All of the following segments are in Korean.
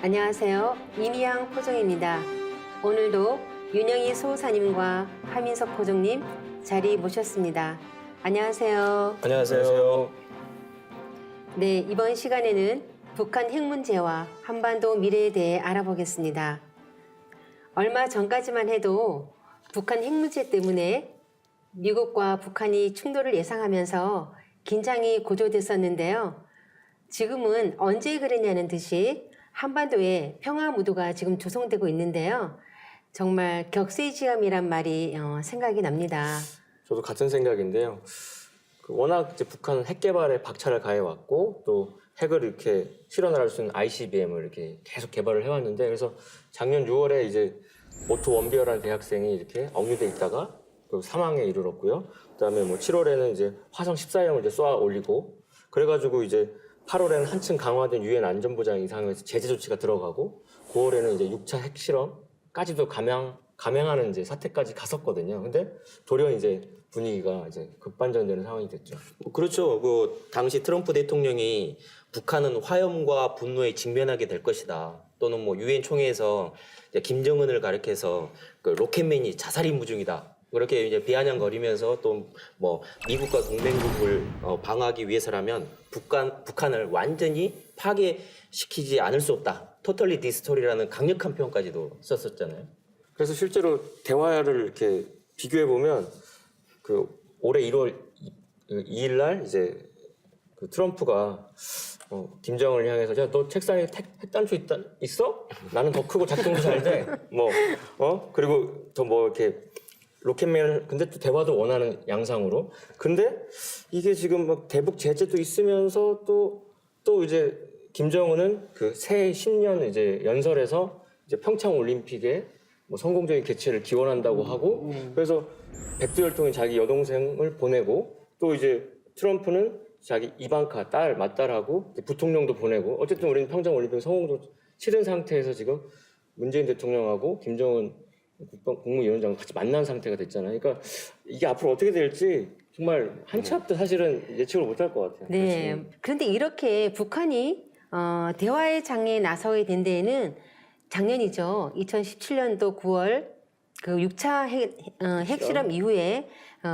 안녕하세요. 이미양 포종입니다. 오늘도 윤영희 소사님과 하민석 포종님 자리 모셨습니다. 안녕하세요. 안녕하세요. 네, 이번 시간에는 북한 핵 문제와 한반도 미래에 대해 알아보겠습니다. 얼마 전까지만 해도 북한 핵 문제 때문에 미국과 북한이 충돌을 예상하면서 긴장이 고조됐었는데요. 지금은 언제 그랬냐는 듯이 한반도에 평화 무드가 지금 조성되고 있는데요. 정말 격세지감이란 말이 생각이 납니다. 저도 같은 생각인데요. 워낙 이제 북한은 핵 개발에 박차를 가해왔고 또 핵을 이렇게 실현을 할 수 있는 ICBM을 이렇게 계속 개발을 해왔는데, 그래서 작년 6월에 이제 오토 원비어라는 대학생이 이렇게 억류돼 있다가 사망에 이르렀고요. 그다음에 뭐 7월에는 이제 화성 14형을 이제 쏘아 올리고, 그래가지고 이제 8월에는 한층 강화된 유엔 안전보장 이상에서 제재 조치가 들어가고, 9월에는 이제 6차 핵실험까지도 감행하는 이제 사태까지 갔었거든요. 근데 돌연 이제 분위기가 이제 급반전되는 상황이 됐죠. 그렇죠. 당시 트럼프 대통령이 북한은 화염과 분노에 직면하게 될 것이다. 또는 뭐 유엔 총회에서 김정은을 가리켜서 로켓맨이 자살 임무 중이다. 그렇게 이제 비아냥거리면서 또 뭐 미국과 동맹국을 방어하기 위해서라면 북한을 완전히 파괴시키지 않을 수 없다. 토털리 디스토리라는 강력한 표현까지도 썼었잖아요. 그래서 실제로 대화를 이렇게 비교해 보면 올해 1월 2일 날 이제 트럼프가 김정은을 향해서 야, 너 책상에 핵단추 있어? 나는 더 크고 작동도 잘 돼. 그리고 더 뭐 이렇게 로켓맨을, 근데 또 대화도 원하는 양상으로. 근데 이게 지금 막 대북 제재도 있으면서 또 이제 김정은은 새 신년 이제 연설에서 이제 평창 올림픽에 뭐 성공적인 개최를 기원한다고 하고, 그래서 백두혈통인 자기 여동생을 보내고, 또 이제 트럼프는 자기 이방카 딸 맏딸하고 부통령도 보내고, 어쨌든 우리는 평창 올림픽 성공도 치른 상태에서 지금 문재인 대통령하고 김정은 국무위원장 같이 만난 상태가 됐잖아요. 그러니까 이게 앞으로 어떻게 될지 정말 한치 앞도 사실은 예측을 못할 것 같아요. 네. 그렇지. 그런데 이렇게 북한이 대화의 장에 나서게 된 데에는 작년이죠. 2017년도 9월 6차 핵실험 이후에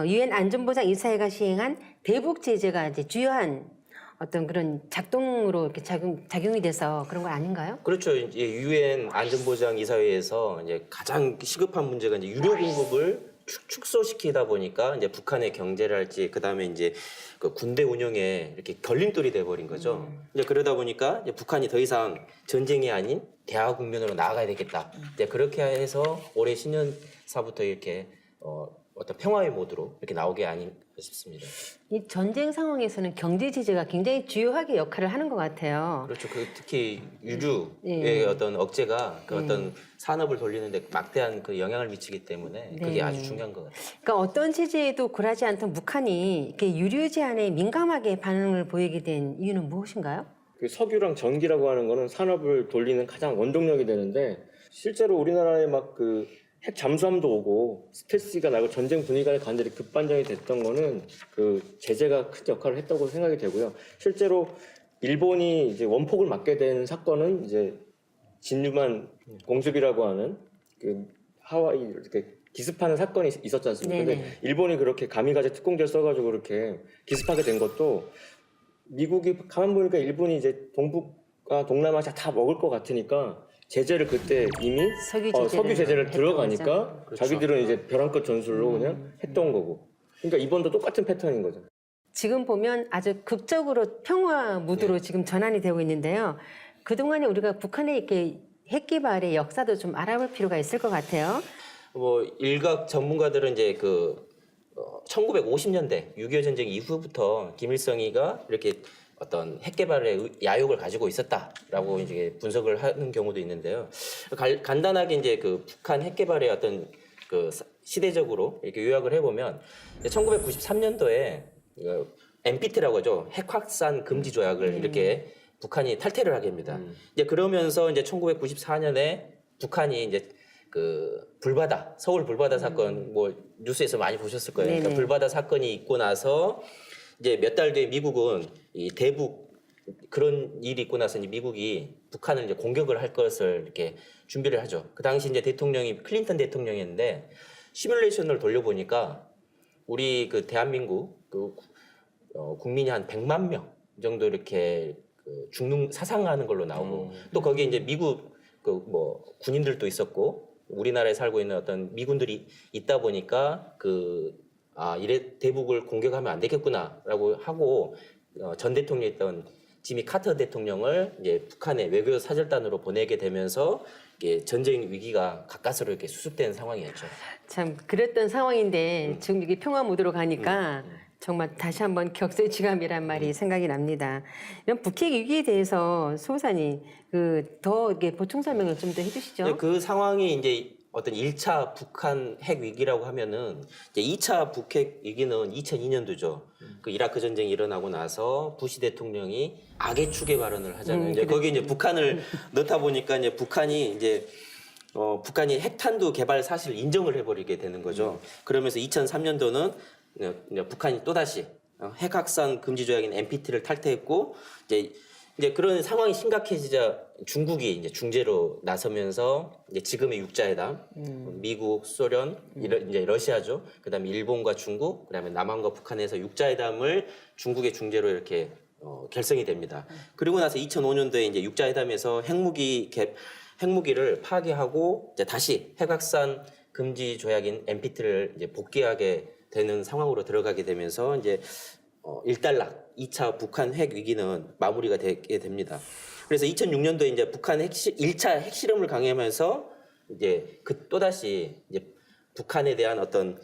유엔 안전보장 이사회가 시행한 대북 제재가 이제 주요한 어떤 그런 작동으로 이렇게 작용이 돼서 그런 거 아닌가요? 그렇죠. 이제 유엔 안전보장 이사회에서 이제 가장 시급한 문제가 이제 유료 공급을 축소시키다 보니까 이제 북한의 경제랄지 그다음에 이제 군대 운영에 이렇게 걸림돌이 돼 버린 거죠. 이제 그러다 보니까 이제 북한이 더 이상 전쟁이 아닌 대화 국면으로 나아가야 되겠다. 이제 그렇게 해서 올해 신년사부터 이렇게 어떤 평화의 모드로 이렇게 나오게 아닌가 싶습니다. 이 전쟁 상황에서는 경제 제재가 굉장히 주요하게 역할을 하는 것 같아요. 그렇죠. 특히 유류의 어떤 억제가 어떤 산업을 돌리는데 막대한 영향을 미치기 때문에 그게 아주 중요한 것 같아요. 그러니까 어떤 제재에도 굴하지 않던 북한이 이렇게 유류 제한에 민감하게 반응을 보이게 된 이유는 무엇인가요? 석유랑 전기라고 하는 거는 산업을 돌리는 가장 원동력이 되는데, 실제로 우리나라에 막 핵 잠수함도 오고 스텔스가 나고 전쟁 분위기가 간절히 급반전이 됐던 거는 제재가 큰 역할을 했다고 생각이 되고요. 실제로 일본이 이제 원폭을 맞게 된 사건은 이제 진유만 공습이라고 하는 하와이 이렇게 기습하는 사건이 있었지 않습니까? 네네. 근데 일본이 그렇게 가미가제 특공대를 써가지고 그렇게 기습하게 된 것도, 미국이 가만 보니까 일본이 이제 동북아 동남아시아 다 먹을 것 같으니까 제재를 그때 이미 석유 제재를 들어가니까 그렇죠. 자기들은 이제 벼랑끝 전술로 그냥 했던 거고. 그러니까 이번도 똑같은 패턴인 거죠. 지금 보면 아주 극적으로 평화 무드로 지금 전환이 되고 있는데요. 그동안에 우리가 북한의 이렇게 핵 개발의 역사도 좀 알아볼 필요가 있을 것 같아요. 뭐 일각 전문가들은 이제 1950년대 6.25 전쟁 이후부터 김일성이가 이렇게 어떤 핵 개발의 야욕을 가지고 있었다라고 이제 분석을 하는 경우도 있는데요. 간단하게 이제 북한 핵 개발의 어떤 시대적으로 이렇게 요약을 해보면 1993년도에 NPT라고 하죠. 핵 확산 금지 조약을 이렇게 북한이 탈퇴를 하게 됩니다. 이제 그러면서 이제 1994년에 북한이 이제 불바다, 서울 불바다 사건 뭐 뉴스에서 많이 보셨을 거예요. 그러니까 불바다 사건이 있고 나서 이제 몇 달 뒤에 미국은 이 대북 그런 일이 있고 나서 이제 미국이 북한을 이제 공격을 할 것을 이렇게 준비를 하죠. 그 당시 이제 대통령이 클린턴 대통령이었는데 시뮬레이션을 돌려보니까 우리 그 대한민국 국민이 한 100만 명 정도 이렇게 죽는 사상하는 걸로 나오고 또 거기에 이제 미국 뭐 군인들도 있었고 우리나라에 살고 있는 어떤 미군들이 있다 보니까 이래 대북을 공격하면 안 되겠구나라고 하고 전 대통령이었던 지미 카터 대통령을 이제 북한의 외교 사절단으로 보내게 되면서 이게 전쟁 위기가 가까스로 이렇게 수습되는 상황이었죠. 참 그랬던 상황인데 지금 이게 평화 모드로 가니까 정말 다시 한번 격세지감이란 말이 생각이 납니다. 이런 북핵 위기에 대해서 소호사님 더 이게 보충 설명을 좀 더 해주시죠. 그 상황이 이제 어떤 1차 북한 핵 위기라고 하면은 이제 2차 북핵 위기는 2002년도죠. 그 이라크 전쟁이 일어나고 나서 부시 대통령이 악의 축의 발언을 하잖아요. 이제 거기 이제 북한을 넣다 보니까 이제 북한이 핵탄두 개발 사실을 인정을 해버리게 되는 거죠. 그러면서 2003년도는 북한이 또다시 핵 확산 금지 조약인 NPT를 탈퇴했고 이제 그런 상황이 심각해지자 중국이 이제 중재로 나서면서 이제 지금의 육자회담, 미국, 소련, 이제 러시아죠. 그다음에 일본과 중국, 그다음에 남한과 북한에서 육자회담을 중국의 중재로 이렇게 결성이 됩니다. 그리고 나서 2005년도에 이제 육자회담에서 핵무기를 파괴하고 이제 다시 핵 확산 금지 조약인 NPT를 이제 복귀하게 되는 상황으로 들어가게 되면서 이제 일단락 2차 북한 핵 위기는 마무리가 되게 됩니다. 그래서 2006년도에 이제 북한 1차 핵실험을 강행하면서 이제 또다시 이제 북한에 대한 어떤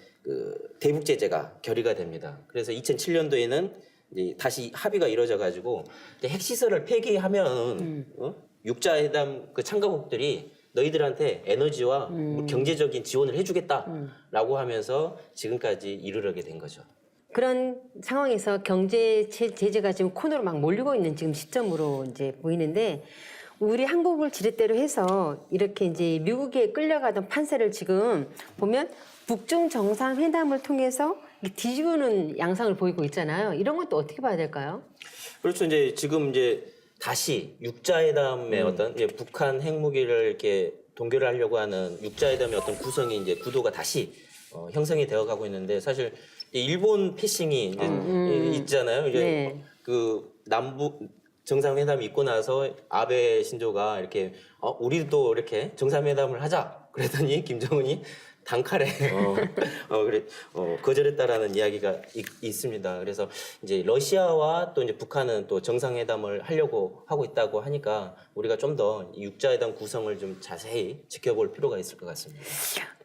대북 제재가 결의가 됩니다. 그래서 2007년도에는 이제 다시 합의가 이루어져 가지고 핵시설을 폐기하면 육자회담 참가국들이 너희들한테 에너지와 경제적인 지원을 해주겠다라고 하면서 지금까지 이르게 된 거죠. 그런 상황에서 경제 제재가 지금 코너로 막 몰리고 있는 지금 시점으로 이제 보이는데 우리 한국을 지렛대로 해서 이렇게 이제 미국에 끌려가던 판세를 지금 보면 북중 정상회담을 통해서 뒤집는 양상을 보이고 있잖아요. 이런 것도 어떻게 봐야 될까요? 그렇죠. 이제 지금 이제 다시 육자회담의 어떤 이제 북한 핵무기를 이렇게 동결을 하려고 하는 육자회담의 어떤 구성이 이제 구도가 다시 형성이 되어가고 있는데 사실 일본 패싱이 이제 있잖아요. 이제 네. 남북 정상회담이 있고 나서 아베 신조가 이렇게 우리도 이렇게 정상회담을 하자 그랬더니 김정은이 단칼에 거절했다라는 이야기가 있습니다. 그래서 이제 러시아와 또 이제 북한은 또 정상회담을 하려고 하고 있다고 하니까 우리가 좀 더 육자회담 구성을 좀 자세히 지켜볼 필요가 있을 것 같습니다.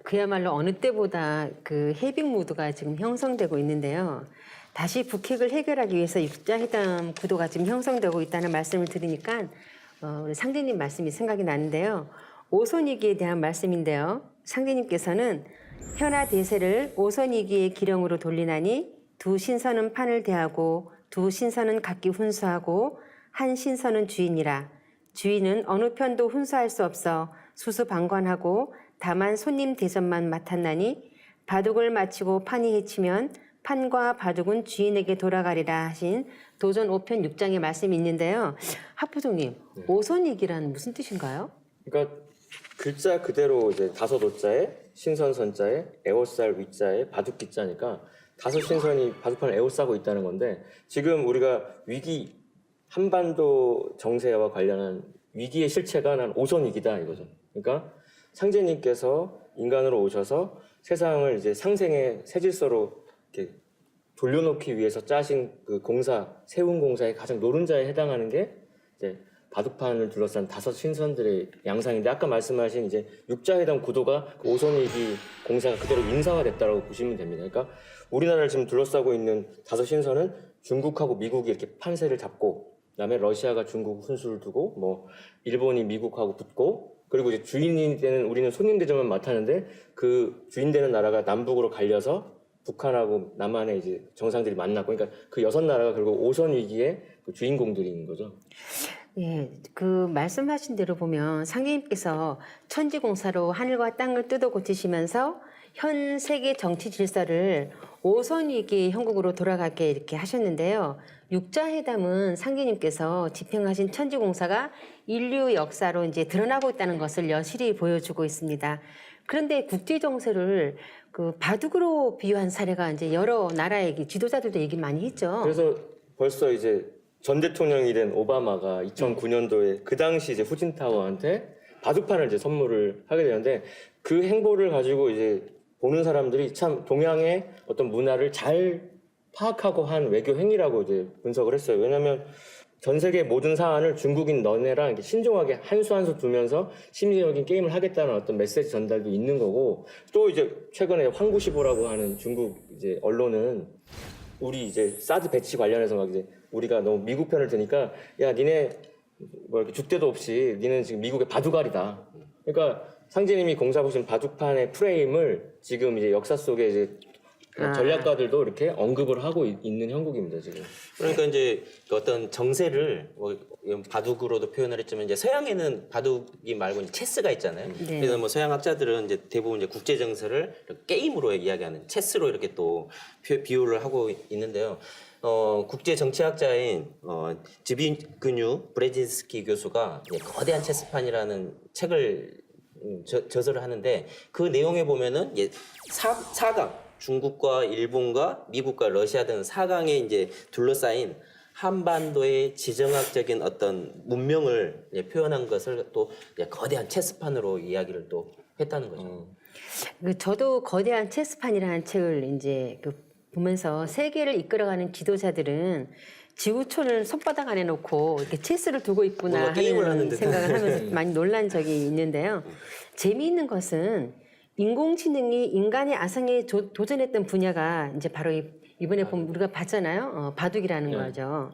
그야말로 어느 때보다 헤빙 모드가 지금 형성되고 있는데요. 다시 북핵을 해결하기 위해서 육자회담 구도가 지금 형성되고 있다는 말씀을 들으니까 우리 상대님 말씀이 생각이 나는데요. 오손위기에 대한 말씀인데요. 상대님께서는 현하 대세를 오손위기의 기령으로 돌리나니 두 신선은 판을 대하고 두 신선은 각기 훈수하고 한 신선은 주인이라. 주인은 어느 편도 훈수할 수 없어 수수방관하고 다만 손님 대접만 맡았나니 바둑을 마치고 판이 해치면 판과 바둑은 주인에게 돌아가리라 하신 도전 5편 6장의 말씀이 있는데요. 하부장님, 오손이기란 무슨 뜻인가요? 그러니까 글자 그대로 이제 다섯 오자에 신선선자에 에워쌀 위자에 바둑기자니까 다섯 신선이 바둑판을 에워싸고 있다는 건데 지금 우리가 위기 한반도 정세와 관련한 위기의 실체가 난 오손위기다 이거죠. 그러니까 상제님께서 인간으로 오셔서 세상을 이제 상생의 새 질서로 이렇게 돌려놓기 위해서 짜신 세운 공사의 가장 노른자에 해당하는 게 이제 바둑판을 둘러싼 다섯 신선들의 양상인데 아까 말씀하신 이제 육자회담 구도가 오손위기 공사가 그대로 인사화됐다고 보시면 됩니다. 그러니까 우리나라를 지금 둘러싸고 있는 다섯 신선은 중국하고 미국이 이렇게 판세를 잡고 그다음에 러시아가 중국 훈수를 두고 뭐 일본이 미국하고 붙고 그리고 이제 주인이 되는 우리는 손님 대접만 맡았는데 그 주인 되는 나라가 남북으로 갈려서 북한하고 남한의 이제 정상들이 만났고 그러니까 그 여섯 나라가 결국 오선 위기의 그 주인공들인 거죠. 예, 말씀하신 대로 보면 상계님께서 천지공사로 하늘과 땅을 뜯어 고치시면서 현 세계 정치 질서를 오선 위기의 형국으로 돌아가게 이렇게 하셨는데요. 육자회담은 상기님께서 집행하신 천지공사가 인류 역사로 이제 드러나고 있다는 것을 여실히 보여주고 있습니다. 그런데 국제 정세를 그 바둑으로 비유한 사례가 이제 여러 나라의 지도자들도 얘기 많이 했죠. 그래서 벌써 이제 전 대통령이 된 오바마가 2009년도에 그 당시 이제 후진타워한테 바둑판을 이제 선물을 하게 되는데 그 행보를 가지고 이제 보는 사람들이 참 동양의 어떤 문화를 잘 파악하고 한 외교 행위라고 이제 분석을 했어요. 왜냐하면 전 세계 모든 사안을 중국인 너네랑 이렇게 신중하게 한 수 한 수 두면서 심리적인 게임을 하겠다는 어떤 메시지 전달도 있는 거고, 또 이제 최근에 황구시보라고 하는 중국 이제 언론은 우리 이제 사드 배치 관련해서 막 이제 우리가 너무 미국 편을 드니까 야 니네 뭐 이렇게 줏대도 없이 니는 지금 미국의 바둑알이다. 그러니까 상제님이 공사하신 바둑판의 프레임을 지금 이제 역사 속에 이제 전략가들도 이렇게 언급을 하고 있는 형국입니다 지금. 그러니까 이제 어떤 정세를 뭐 바둑으로도 표현을 했지만 이제 서양에는 바둑이 말고 이제 체스가 있잖아요. 네. 그래서 뭐 서양 학자들은 이제 대부분 이제 국제 정세를 게임으로 이야기하는 체스로 이렇게 또 비유를 하고 있는데요. 국제 정치학자인 지비그뉴 브레진스키 교수가 거대한 체스판이라는 책을 저서를 하는데 그 내용에 보면은 4강 중국과 일본과 미국과 러시아 등 4강에 이제 둘러싸인 한반도의 지정학적인 어떤 문명을 표현한 것을 또 거대한 체스판으로 이야기를 또 했다는 거죠. 저도 거대한 체스판이라는 책을 이제 보면서 세계를 이끌어가는 지도자들은 지구촌을 손바닥 안에 놓고 이렇게 체스를 두고 있구나 뭔가 게임을 하는 하는 듯한. 생각을 하면서 많이 놀란 적이 있는데요. 재미있는 것은 인공지능이 인간의 아성에 도전했던 분야가 이제 바로 이번에 보면 우리가 봤잖아요. 바둑이라는 거죠.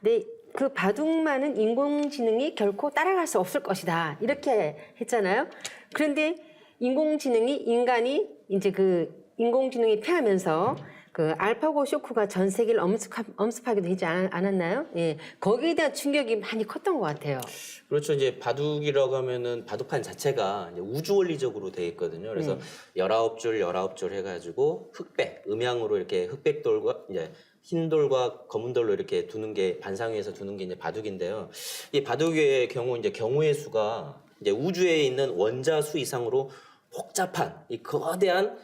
근데 그 바둑만은 인공지능이 결코 따라갈 수 없을 것이다. 이렇게 했잖아요. 그런데 인공지능이 인간이 이제 그 인공지능이 패하면서 그 알파고 쇼크가 전 세계를 엄습하기도 하지 않았나요? 예, 거기에 대한 충격이 많이 컸던 것 같아요. 그렇죠. 이제 바둑이라고 하면은 바둑판 자체가 이제 우주 원리적으로 되어 있거든요. 그래서 19줄 해가지고 흑백, 음양으로 이렇게 흑백돌과 이제 흰 돌과 검은 돌로 이렇게 두는 게 반상회에서 두는 게 이제 바둑인데요. 이 바둑의 경우 이제 경우의 수가 이제 우주에 있는 원자 수 이상으로 복잡한 이 거대한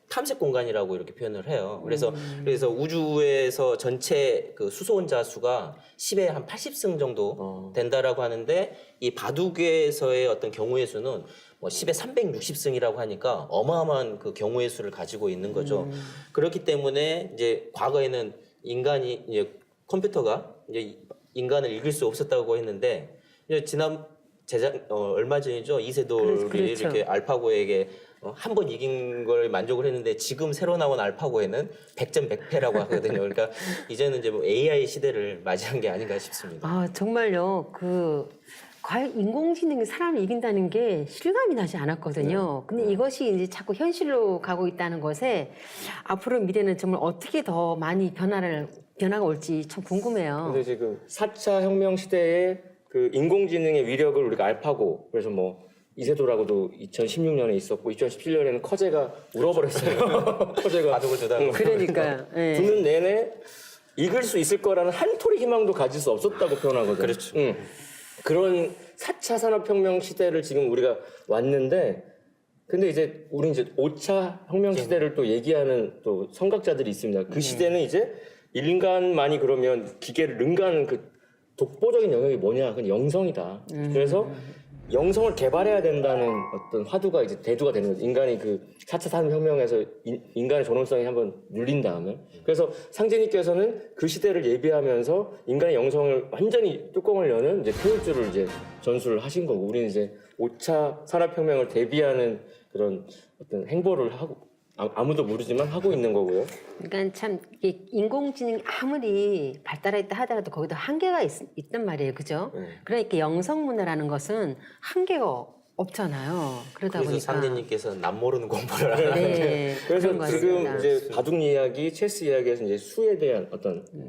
탐색 공간이라고 이렇게 표현을 해요. 그래서 우주에서 전체 그 수소 원자 수가 10의 한 80승 정도 된다라고 하는데 이 바둑에서의 어떤 경우의 수는 뭐 10의 360승이라고 하니까 어마어마한 그 경우의 수를 가지고 있는 거죠. 그렇기 때문에 이제 과거에는 인간이 이제 컴퓨터가 이제 인간을 이길 수 없었다고 했는데 이제 얼마 전이죠. 이세돌이 그렇죠. 이렇게 알파고에게 한 번 이긴 걸 만족을 했는데 지금 새로 나온 알파고에는 100점 100패라고 하거든요. 그러니까 이제는 이제 뭐 AI 시대를 맞이한 게 아닌가 싶습니다. 아, 정말요. 과연 인공지능이 사람을 이긴다는 게 실감이 나지 않았거든요. 근데 이것이 이제 자꾸 현실로 가고 있다는 것에 앞으로 미래는 정말 어떻게 더 많이 변화가 올지 참 궁금해요. 근데 지금 4차 혁명 시대에 그 인공지능의 위력을 우리가 알파고, 그래서 뭐 이세돌하고도 2016년에 있었고 2017년에는 커제가 울어버렸어요. 커제가 바둑을 두다가 그러니까요. 예. 두는 내내 이길 수 있을 거라는 한 톨의 희망도 가질 수 없었다고 표현하거든요. 그렇죠. 그런 4차 산업혁명 시대를 지금 우리가 왔는데, 근데 이제 우리 이제 5차 혁명 시대를 또 얘기하는 또 선각자들이 있습니다. 그 시대는 이제 인간만이 그러면 기계를 능가하는 그 독보적인 영역이 뭐냐? 그건 영성이다. 그래서 영성을 개발해야 된다는 어떤 화두가 이제 대두가 되는 거죠. 인간이 그 4차 산업혁명에서 인간의 존엄성이 한번 눌린 다음에. 그래서 상제님께서는 그 시대를 예비하면서 인간의 영성을 완전히 뚜껑을 여는 이제 표일주를 이제 전수를 하신 거고, 우리는 이제 5차 산업혁명을 대비하는 그런 어떤 행보를 하고, 아무도 모르지만 하고 있는 거고요. 그러니까 참 이게 인공지능이 아무리 발달했다 하더라도 거기도 한계가 있단 말이에요, 그죠? 그러니까 영성문화라는 것은 한계가 없잖아요. 그러다 그래서 보니까 상대님께서 남 모르는 공부를 하는 네, 그래서 그런 것 지금 같습니다. 이제 바둑 이야기, 체스 이야기에서 이제 수에 대한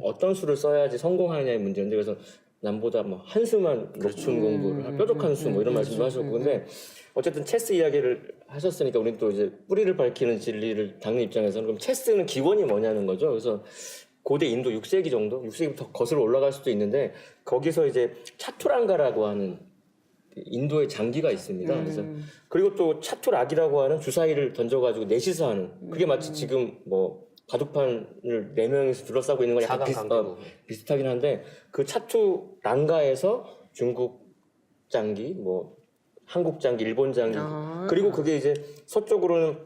어떤 수를 써야지 성공하느냐의 문제인데, 그래서 남보다 뭐 한 수만 높은 공부를 뾰족한 수 뭐 이런 말씀도 하셨고, 근데 어쨌든 체스 이야기를 하셨으니까 우리는 또 이제 뿌리를 밝히는 진리를 닦는 입장에서는 그럼 체스는 기원이 뭐냐는 거죠. 그래서 고대 인도 6세기 정도, 6세기부터 거슬러 올라갈 수도 있는데 거기서 이제 차투랑가라고 하는 인도의 장기가 있습니다. 그래서 그리고 또 차투락이라고 하는 주사위를 던져가지고 넷이서 하는 그게 마치 지금 뭐 바둑판을 4명이서 둘러싸고 있는 건 약간 비슷하긴 한데 그 차투랑가에서 중국 장기, 뭐 한국 장기, 일본 장기 그리고 그게 이제 서쪽으로는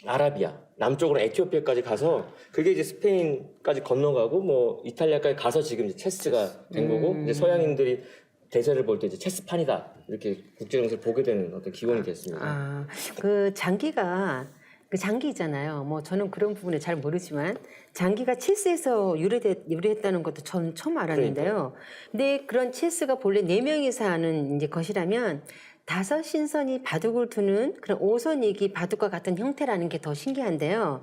아라비아, 남쪽으로는 에티오피아까지 가서 그게 이제 스페인까지 건너가고 뭐 이탈리아까지 가서 지금 이제 체스가 된 거고 이제 서양인들이 대세를 볼 때 이제 체스판이다 이렇게 국제 정세를 보게 되는 어떤 기원이 됐습니다. 그 장기가 그 장기 있잖아요. 뭐 저는 그런 부분에 잘 모르지만 장기가 체스에서 유래했다는 것도 전 처음 알았는데요. 근데 그런 체스가 본래 4명이서 하는 이제 것이라면 5 신선이 바둑을 두는 그런 5선이기 바둑과 같은 형태라는 게 더 신기한데요.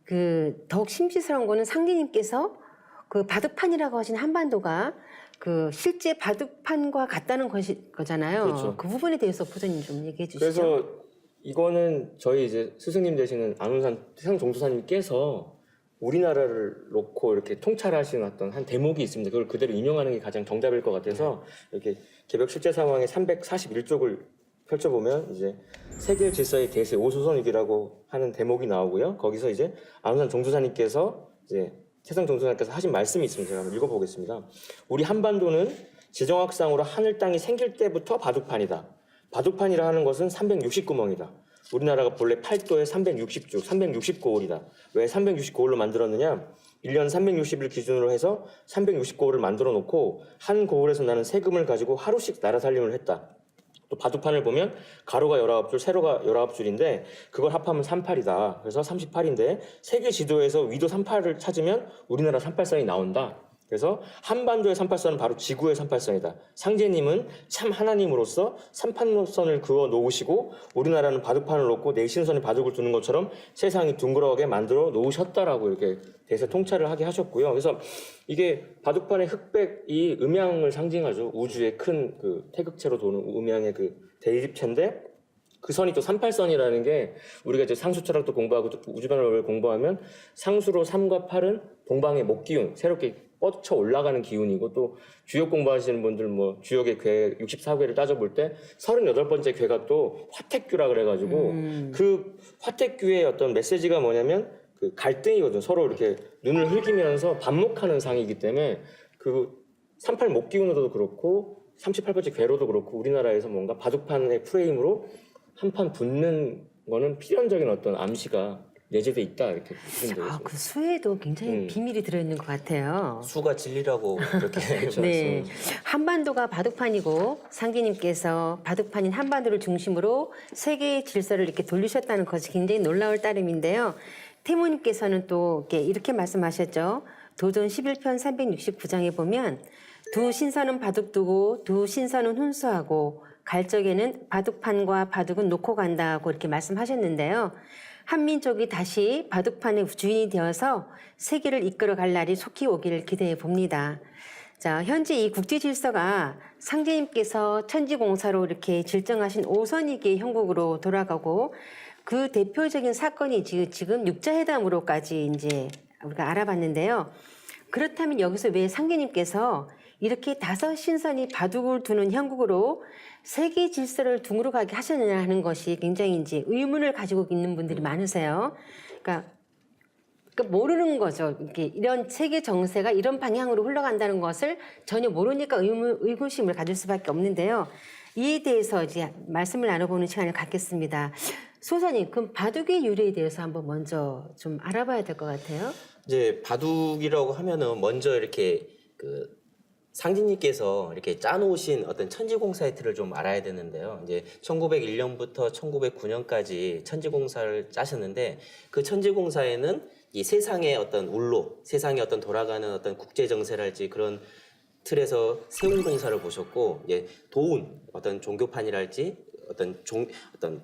그 더욱 심지스러운 거는 상디님께서 그 바둑판이라고 하신 한반도가 그 실제 바둑판과 같다는 거잖아요. 그렇죠. 그 부분에 대해서 보조님 좀 얘기해 주시죠. 그래서 이거는 저희 이제 스승님 되시는 안훈산 태상종두사님께서 우리나라를 놓고 이렇게 통찰하신 어떤 한 대목이 있습니다. 그걸 그대로 인용하는 게 가장 정답일 것 같아서 이렇게 개벽 실제 상황의 341쪽을 펼쳐보면 이제 세계 질서의 대세 5수선위기라고 하는 대목이 나오고요. 거기서 이제 안훈산 종두사님께서 이제 태상종두사님께서 하신 말씀이 있습니다. 제가 한번 읽어보겠습니다. 우리 한반도는 지정학상으로 하늘 땅이 생길 때부터 바둑판이다. 바둑판이라 하는 것은 369멍이다. 우리나라가 본래 8도에 360쭉, 369홀이다. 왜 369홀로 만들었느냐? 1년 360일 기준으로 해서 369홀을 만들어 놓고 한 고홀에서 나는 세금을 가지고 하루씩 나라살림을 했다. 또 바둑판을 보면 가로가 19줄, 세로가 19줄인데 그걸 합하면 38이다. 그래서 38인데 세계 지도에서 위도 38을 찾으면 우리나라 38선이 나온다. 그래서 한반도의 38선은 바로 지구의 38선이다. 상제님은 참 하나님으로서 38선을 그어 놓으시고 우리나라는 바둑판을 놓고 내신선에 바둑을 두는 것처럼 세상이 둥그러하게 만들어 놓으셨다라고 이렇게 대세 통찰을 하게 하셨고요. 그래서 이게 바둑판의 흑백이 음양을 상징하죠. 우주의 큰 그 태극체로 도는 음양의 그 대립체인데 그 선이 또 38선이라는 게 우리가 이제 상수 철학도 공부하고 우주변을 공부하면 상수로 3과 8은 동방의 목기운, 새롭게 뻗쳐 올라가는 기운이고 또 주역 공부하시는 분들 뭐 주역의 괴 64괴를 따져볼 때 38번째 괴가 또 화택규라 그래가지고 그 화택규의 어떤 메시지가 뭐냐면 그 갈등이거든. 서로 이렇게 눈을 흘기면서 반목하는 상이기 때문에 그 38 목기운으로도 그렇고 38번째 괴로도 그렇고 우리나라에서 뭔가 바둑판의 프레임으로 한 판 붙는 거는 필연적인 어떤 암시가 내재돼 있다 이렇게 보시면 되겠습니다. 그 수에도 굉장히 비밀이 들어있는 것 같아요. 수가 진리라고 그렇게 네, 한반도가 바둑판이고 상기님께서 바둑판인 한반도를 중심으로 세계의 질서를 이렇게 돌리셨다는 것이 굉장히 놀라울 따름인데요. 태모님께서는 또 이렇게 말씀하셨죠. 도전 11편 369장에 보면 두 신선은 바둑 두고 두 신선은 훈수하고 갈 적에는 바둑판과 바둑은 놓고 간다고 이렇게 말씀하셨는데요. 한민족이 다시 바둑판의 주인이 되어서 세계를 이끌어갈 날이 속히 오기를 기대해 봅니다. 자, 현재 이 국제 질서가 상제님께서 천지공사로 이렇게 질정하신 5선위기의 형국으로 돌아가고 그 대표적인 사건이 지금 육자회담으로까지 이제 우리가 알아봤는데요. 그렇다면 여기서 왜 상제님께서 이렇게 5 신선이 바둑을 두는 형국으로 세계 질서를 둥그러 가게 하셨느냐 하는 것이 굉장히 이제 의문을 가지고 있는 분들이 많으세요. 그러니까 모르는 거죠. 이렇게 이런 세계 정세가 이런 방향으로 흘러간다는 것을 전혀 모르니까 의구심을 가질 수밖에 없는데요. 이에 대해서 이제 말씀을 나눠보는 시간을 갖겠습니다. 소사님, 그럼 바둑의 유래에 대해서 한번 먼저 좀 알아봐야 될 것 같아요. 이제 바둑이라고 하면은 먼저 이렇게 그 상진님께서 이렇게 짜놓으신 어떤 천지공사의 틀을 좀 알아야 되는데요. 이제 1901년부터 1909년까지 천지공사를 짜셨는데 그 천지공사에는 이 세상의 어떤 울로, 세상의 어떤 돌아가는 어떤 국제 정세랄지 그런 틀에서 세운공사를 보셨고, 이제 도운 어떤 종교판이랄지 어떤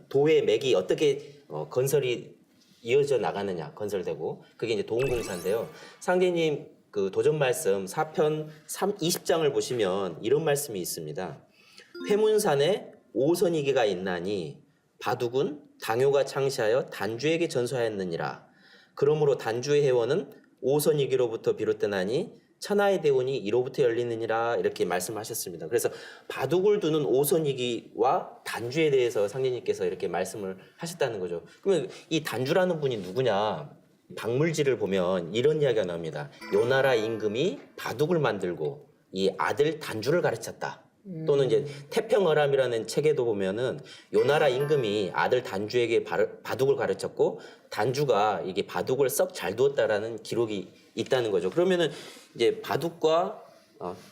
도의 맥이 어떻게 건설이 이어져 나가느냐 건설되고 그게 이제 도운공사인데요. 상대님 그 도전 말씀 4편 20장을 보시면 이런 말씀이 있습니다. 회문산에 5선이기가 있나니 바둑은 당효가 창시하여 단주에게 전수하였느니라. 그러므로 단주의 회원은 오선이기로부터 비롯되나니 천하의 대운이 이로부터 열리느니라 이렇게 말씀하셨습니다. 그래서 바둑을 두는 오선이기와 단주에 대해서 상제님께서 이렇게 말씀을 하셨다는 거죠. 그러면 이 단주라는 분이 누구냐? 박물지를 보면 이런 이야기가 나옵니다. 요나라 임금이 바둑을 만들고 이 아들 단주를 가르쳤다. 또는 이제 태평어람이라는 책에도 보면은 요나라 임금이 아들 단주에게 바둑을 가르쳤고 단주가 이게 바둑을 썩 잘 두었다라는 기록이 있다는 거죠. 그러면은 이제 바둑과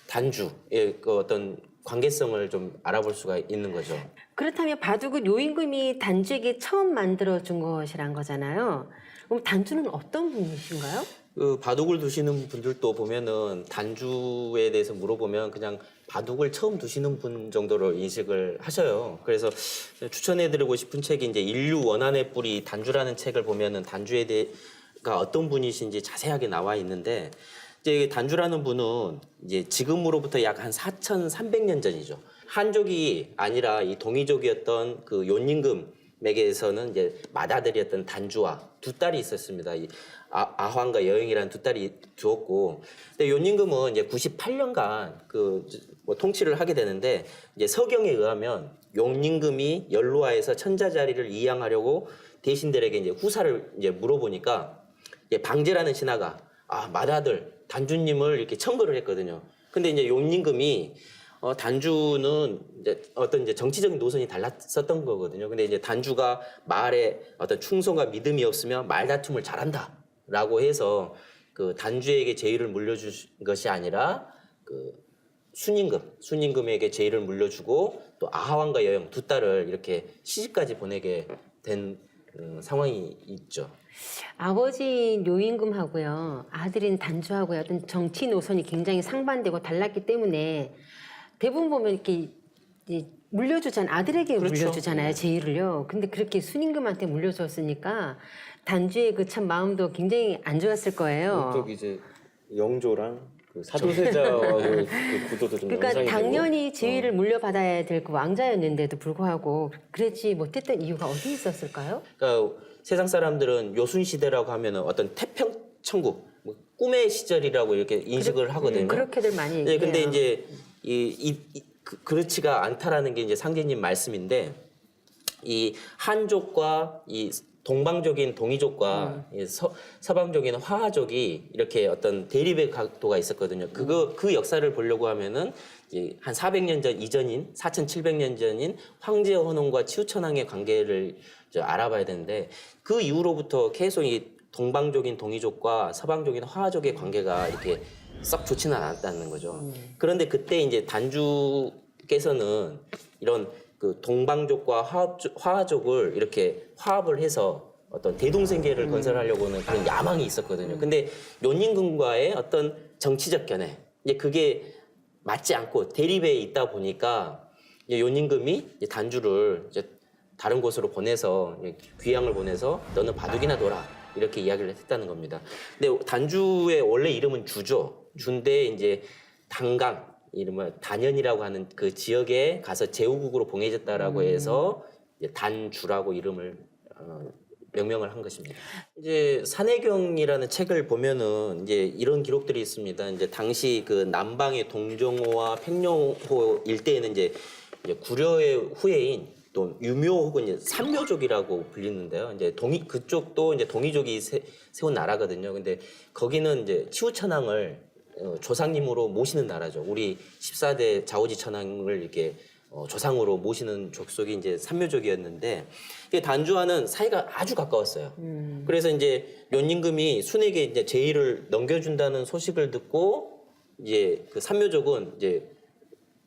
단주의 그 어떤 관계성을 좀 알아볼 수가 있는 거죠. 그렇다면 바둑은 요임금이 단주에게 처음 만들어준 것이란 거잖아요. 그럼 단주는 어떤 분이신가요? 그 바둑을 두시는 분들도 보면은 단주에 대해서 물어보면 그냥 바둑을 처음 두시는 분 정도로 인식을 하셔요. 그래서 추천해드리고 싶은 책이 이제 인류 원한의 뿌리 단주라는 책을 보면은 단주에 대해가 어떤 분이신지 자세하게 나와 있는데 이제 단주라는 분은 이제 지금으로부터 약 한 4,300년 전이죠. 한족이 아니라 이 동이족이었던 그 요임금에게서는 이제 맏아들이었던 단주와 두 딸이 있었습니다. 이 아황과 여영이라는 두 딸이 두었고, 근데 요임금은 이제 98년간 뭐 통치를 하게 되는데 이제 서경에 의하면 요임금이 연로하에서 천자자리를 이양하려고 대신들에게 이제 후사를 이제 물어보니까 이제 방제라는 신하가 맏아들 단주님을 이렇게 청거를 했거든요. 근데 이제 요임금이 단주는 이제 어떤 이제 정치적인 노선이 달랐었던 거거든요. 근데 이제 단주가 말에 어떤 충성과 믿음이 없으면 말다툼을 잘한다라고 해서 그 단주에게 제의를 물려준 것이 아니라 그 순임금에게 제의를 물려주고 또 아하왕과 여영 두 딸을 이렇게 시집까지 보내게 된 상황이 있죠. 아버지인 요임금하고요, 아들인 단주하고요, 어떤 정치 노선이 굉장히 상반되고 달랐기 때문에 대부분 보면 이렇게 이제 물려주잖아요. 아들에게 그렇죠. 물려주잖아요, 제의를요. 근데 그렇게 순임금한테 물려줬으니까 단주의 그 참 마음도 굉장히 안 좋았을 거예요. 또 이제 영조랑 그 사도세자와의 그 구도도 좀 그러니까 연상이 당연히 되고. 제의를 물려받아야 될 그 왕자였는데도 불구하고 그러지 못했던 이유가 어디 있었을까요? 그러니까 세상 사람들은 요순 시대라고 하면은 어떤 태평 천국, 뭐 꿈의 시절이라고 이렇게 인식을 하거든요. 그렇게들 많이 네, 얘기해요. 근데 이제 그렇지가 않다라는 게 이제 상제님 말씀인데 이 한족과 이 동방족인 동이족과 이 서방족인 화하족이 이렇게 어떤 대립의 각도가 있었거든요. 그 역사를 보려고 하면은 이제 한 400년 전 이전인 4,700년 전인 황제 헌원과 치우천왕의 관계를 알아봐야 되는데 그 이후로부터 계속 이 동방족인 동이족과 서방족인 화하족의 관계가 이렇게 썩 좋지는 않았다는 거죠. 그런데 그때 이제 단주께서는 이런 그 동방족과 화하족을 이렇게 화합을 해서 어떤 대동생계를 건설하려고는 그런 야망이 있었거든요. 근데 요임금과의 어떤 정치적 견해, 이제 그게 맞지 않고 대립에 있다 보니까 이제 요임금이 이제 단주를 이제 다른 곳으로 보내서 귀양을 보내서 너는 바둑이나 둬라 이렇게 이야기를 했다는 겁니다. 근데 단주의 원래 이름은 주죠. 주인데 이제 단강 이름은 단연이라고 하는 그 지역에 가서 제후국으로 봉해졌다라고 해서 이제 단주라고 이름을 명명을 한 것입니다. 이제 산해경이라는 책을 보면은 이제 이런 기록들이 있습니다. 이제 당시 그 남방의 동정호와 팽령호 일대에는 이제 구려의 후예인 또 유묘 혹은 이제 삼묘족이라고 불리는데요. 이제 그쪽도 이제 동이족이 세운 나라거든요. 근데 거기는 이제 치우천왕을 조상님으로 모시는 나라죠. 우리 14대 자오지 천왕을 이렇게 조상으로 모시는 족속이 이제 삼묘족이었는데 단주와는 사이가 아주 가까웠어요. 그래서 이제 요임금이 순에게 이제 제의를 넘겨준다는 소식을 듣고 이제 그 삼묘족은 이제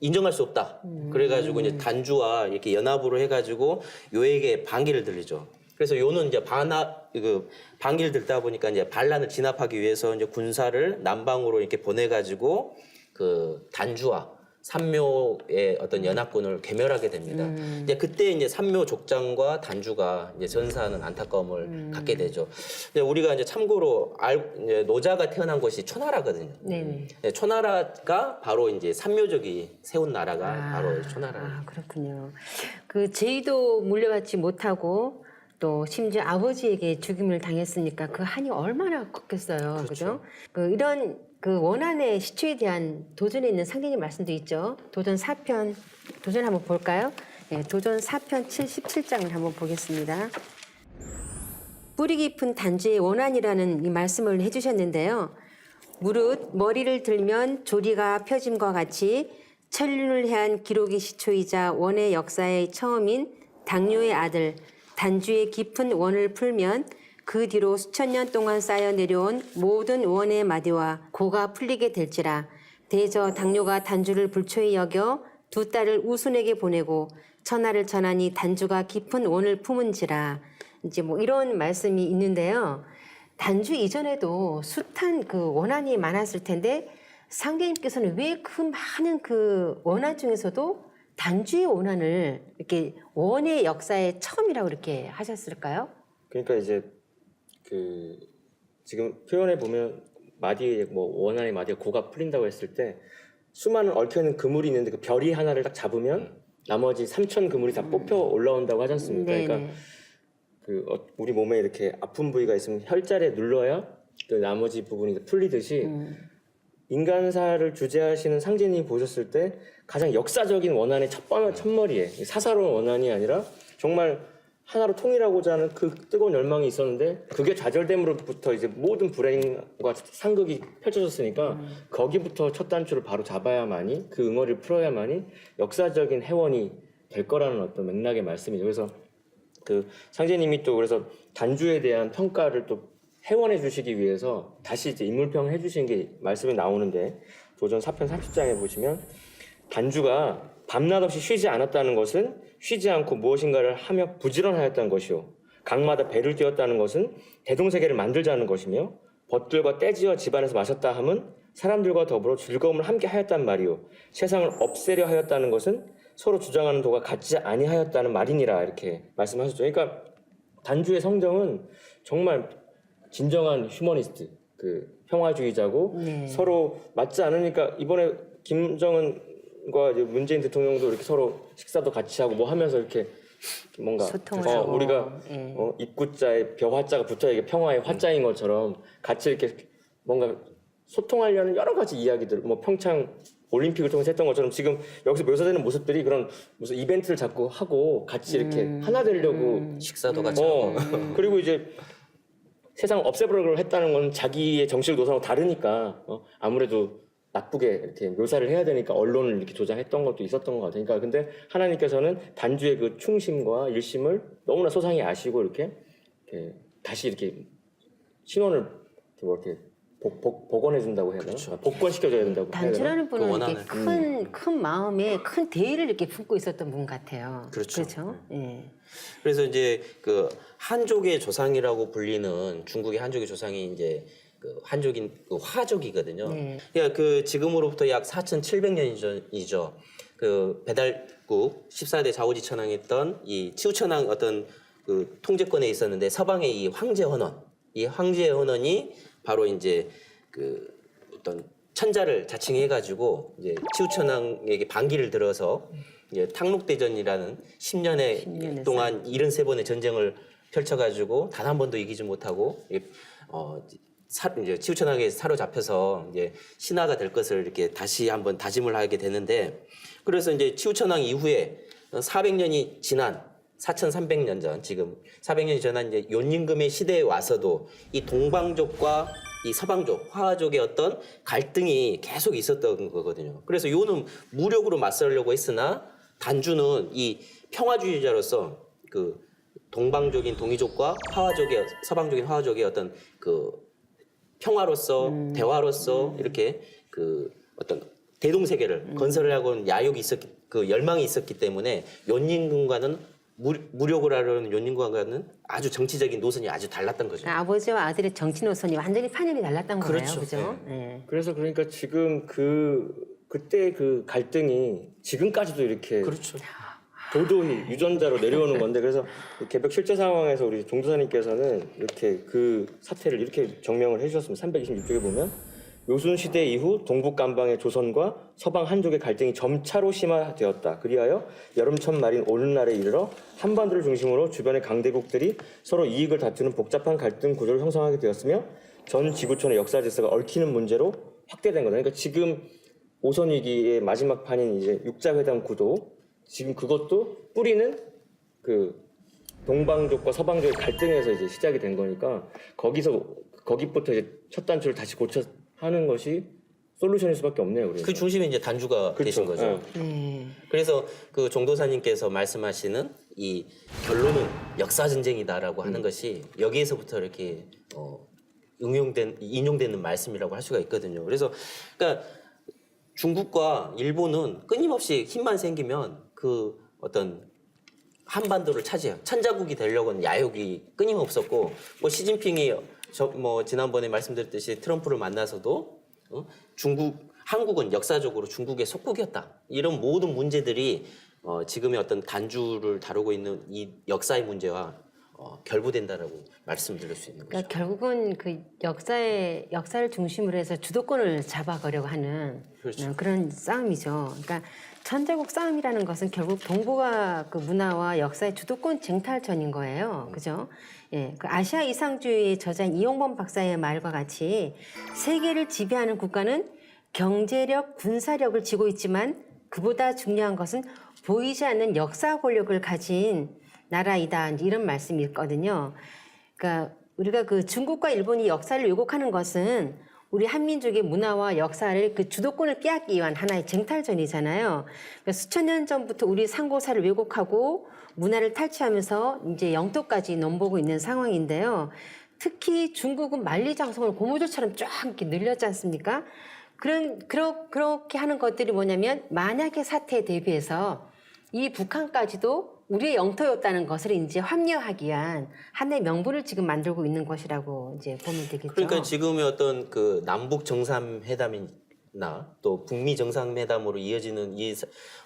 인정할 수 없다. 그래가지고 이제 단주와 이렇게 연합으로 해가지고 요에게 반기를 들리죠. 그래서 요는 이제 반기를 들다 보니까 이제 반란을 진압하기 위해서 이제 군사를 남방으로 이렇게 보내가지고 그 단주와 삼묘의 어떤 연합군을 괴멸하게 됩니다. 이제 그때 이제 삼묘 족장과 단주가 이제 전사하는 안타까움을 갖게 되죠. 이제 우리가 이제 참고로 이제 노자가 태어난 곳이 초나라거든요. 네네. 초나라가 바로 이제 삼묘족이 세운 나라가 바로 초나라. 그렇군요. 그 제의도 물려받지 못하고 또 심지어 아버지에게 죽임을 당했으니까 그 한이 얼마나 컸겠어요. 그죠? 이런 그 원한의 시초에 대한 도전에 있는 상징의 말씀도 있죠. 도전 4편, 도전 한번 볼까요? 네, 도전 4편 77장을 한번 보겠습니다. 뿌리 깊은 단주의 원한이라는 이 말씀을 해주셨는데요. 무릇 머리를 들면 조리가 펴짐과 같이 천륜을 해한 기록의 시초이자 원의 역사의 처음인 당뇨의 아들 단주의 깊은 원을 풀면 그 뒤로 수천 년 동안 쌓여 내려온 모든 원의 마디와 고가 풀리게 될지라. 대저 당뇨가 단주를 불초히 여겨 두 딸을 우순에게 보내고 천하를 전하니 단주가 깊은 원을 품은지라. 이제 뭐 이런 말씀이 있는데요. 단주 이전에도 숱한 그 원한이 많았을 텐데 상계님께서는 왜 그 많은 그 원한 중에서도 단주의 원한을 이렇게 원의 역사의 처음이라고 이렇게 하셨을까요? 그러니까 이제 그 지금 표현해 보면 마디 뭐 원한의 마디가 고가 풀린다고 했을 때 수많은 얽혀 있는 그물이 있는데 그 별이 하나를 딱 잡으면 나머지 3천 그물이 다 뽑혀 올라온다고 하지 않습니까? 그러니까 우리 몸에 이렇게 아픈 부위가 있으면 혈자리에 눌러야 그 나머지 부분이 풀리듯이 인간사를 주재하시는 상제님이 보셨을 때 가장 역사적인 원한의 첫머리에 사사로운 원한이 아니라 정말 하나로 통일하고자 하는 그 뜨거운 열망이 있었는데 그게 좌절됨으로부터 이제 모든 불행과 상극이 펼쳐졌으니까 거기부터 첫 단추를 바로 잡아야만이 그 응어리를 풀어야만이 역사적인 해원이 될 거라는 어떤 맥락의 말씀이죠. 그래서 그 상제님이 또 그래서 단주에 대한 평가를 또 해원해 주시기 위해서 다시 이제 인물평을 해주신 게 말씀이 나오는데 도전 4편 30장에 보시면 단주가 밤낮 없이 쉬지 않았다는 것은 쉬지 않고 무엇인가를 하며 부지런하였다는 것이요 강마다 배를 띄웠다는 것은 대동세계를 만들자는 것이며 벗들과 떼지어 집안에서 마셨다 함은 사람들과 더불어 즐거움을 함께 하였단 말이요 세상을 없애려 하였다는 것은 서로 주장하는 도가 같지 아니하였다는 말이니라 이렇게 말씀하셨죠. 그러니까 단주의 성정은 정말 진정한 휴머니스트, 그 평화주의자고 서로 맞지 않으니까 이번에 김정은과 이제 문재인 대통령도 이렇게 서로 식사도 같이 하고 뭐 하면서 이렇게 뭔가 소통을 하고 우리가 입구자에 벼화자가 붙어 이게 평화의 화자인 것처럼 같이 이렇게 뭔가 소통하려는 여러 가지 이야기들, 뭐 평창 올림픽을 통해서 했던 것처럼 지금 여기서 묘사되는 모습들이 그런 무슨 이벤트를 자꾸 하고 같이 이렇게 하나 되려고 식사도 같이 하고 그리고 이제 세상 없애버리려고 했다는 건 자기의 정치적 노선하고 다르니까 아무래도 나쁘게 이렇게 묘사를 해야 되니까 언론을 이렇게 조장했던 것도 있었던 것 같아요. 그러니까 근데 하나님께서는 단주의 그 충심과 일심을 너무나 소상히 아시고 이렇게 다시 이렇게 신원을 이렇게 복원해 준다고 해야 되나? 그렇죠. 복권시켜줘야 된다고 해야 되나? 단주라는 분은 원하는. 이렇게 큰 마음에 큰 대의를 이렇게 품고 있었던 분 같아요. 그렇죠. 그렇죠? 예. 그래서 이제 그 한족의 조상이라고 불리는 중국의 한족의 조상이 이제 그 한족인 그 화족이거든요. 네. 그러니까 그 지금으로부터 약 4,700년 전이죠. 그 배달국 14대 좌우지천왕했던 이 치우천왕 어떤 그 통제권에 있었는데 서방의 이 황제헌원, 이 황제헌원이 바로 이제 그 어떤 천자를 자칭해가지고 이제 치우천왕에게 반기를 들어서 이제 탕록대전이라는 10년의 동안 73번의 전쟁을 펼쳐가지고 단 한 번도 이기지 못하고 이제 치우천왕에 사로잡혀서 이제 신하가 될 것을 이렇게 다시 한번 다짐을 하게 되는데 그래서 이제 치우천왕 이후에 400년이 지난 4,300년 전 지금 400년이 지난 이제 연임금의 시대에 와서도 이 동방족과 이 서방족, 화족의 어떤 갈등이 계속 있었던 거거든요. 그래서 요는 무력으로 맞서려고 했으나 단주는 이 평화주의자로서 그 동방족인 동이족과 화족의 서방족인 화족의 어떤 그 평화로서 대화로서 이렇게 그 어떤 대동세계를 건설을 하고는 야욕이 있었기 그 열망이 있었기 때문에 연임금과는 무력을 하려는 연임금과는 아주 정치적인 노선이 아주 달랐던 거죠. 그러니까 아버지와 아들의 정치 노선이 완전히 판연이 달랐던 거예요. 그렇죠. 그죠? 네. 그래서 그러니까 지금 그때 그 갈등이 지금까지도 이렇게 그렇죠. 도도히 유전자로 내려오는 건데 그래서 개벽 실제 상황에서 우리 종도사님께서는 이렇게 그 사태를 이렇게 정명을 해주셨습니다. 326쪽에 보면 요순 시대 이후 동북 간방의 조선과 서방 한족의 갈등이 점차로 심화되었다. 그리하여 여름천 말인 오늘날에 이르러 한반도를 중심으로 주변의 강대국들이 서로 이익을 다투는 복잡한 갈등 구조를 형성하게 되었으며 전 지구촌의 역사 질서가 얽히는 문제로 확대된 거다. 그러니까 지금 오선 위기의 마지막 판인 이제 육자회담 구도, 지금 그것도 뿌리는 그 동방족과 서방족의 갈등에서 이제 시작이 된 거니까 거기부터 이제 첫 단추를 다시 고쳐 하는 것이 솔루션일 수밖에 없네요. 우리가. 그 중심에 이제 단주가 되신 거죠. 네. 그래서 그 종도사님께서 말씀하시는 이 결론은 역사 전쟁이다라고 하는 것이 여기에서부터 이렇게 인용되는 말씀이라고 할 수가 있거든요. 그래서 그러니까 중국과 일본은 끊임없이 힘만 생기면 그 어떤 한반도를 차지해요. 천자국이 되려고는 야욕이 끊임없었고 뭐 시진핑이 지난번에 말씀드렸듯이 트럼프를 만나서도 한국은 역사적으로 중국의 속국이었다. 이런 모든 문제들이 지금의 어떤 단주를 다루고 있는 이 역사의 문제와 결부된다라고 말씀드릴 수 있는 거죠. 그러니까 결국은 그 역사를 중심으로 해서 주도권을 잡아가려고 하는 그렇죠. 그런 싸움이죠. 그러니까 천자국 싸움이라는 것은 결국 동북아 그 문화와 역사의 주도권 쟁탈전인 거예요. 그죠? 예, 그 아시아 이상주의의 저자인 이용범 박사의 말과 같이 세계를 지배하는 국가는 경제력, 군사력을 쥐고 있지만 그보다 중요한 것은 보이지 않는 역사 권력을 가진 나라이다. 이런 말씀이 있거든요. 그러니까 우리가 그 중국과 일본이 역사를 왜곡하는 것은 우리 한민족의 문화와 역사를 그 주도권을 빼앗기 위한 하나의 쟁탈전이잖아요. 그러니까 수천 년 전부터 우리 상고사를 왜곡하고 문화를 탈취하면서 이제 영토까지 넘보고 있는 상황인데요. 특히 중국은 만리장성을 고무줄처럼 쫙 이렇게 늘렸지 않습니까? 그렇게 하는 것들이 뭐냐면 만약의 사태에 대비해서 이 북한까지도 우리의 영토였다는 것을 이제 합리화하기 위한 하나의 명분을 지금 만들고 있는 것이라고 이제 보면 되겠죠. 그러니까 지금의 어떤 그 남북 정상회담이나 또 북미 정상회담으로 이어지는 이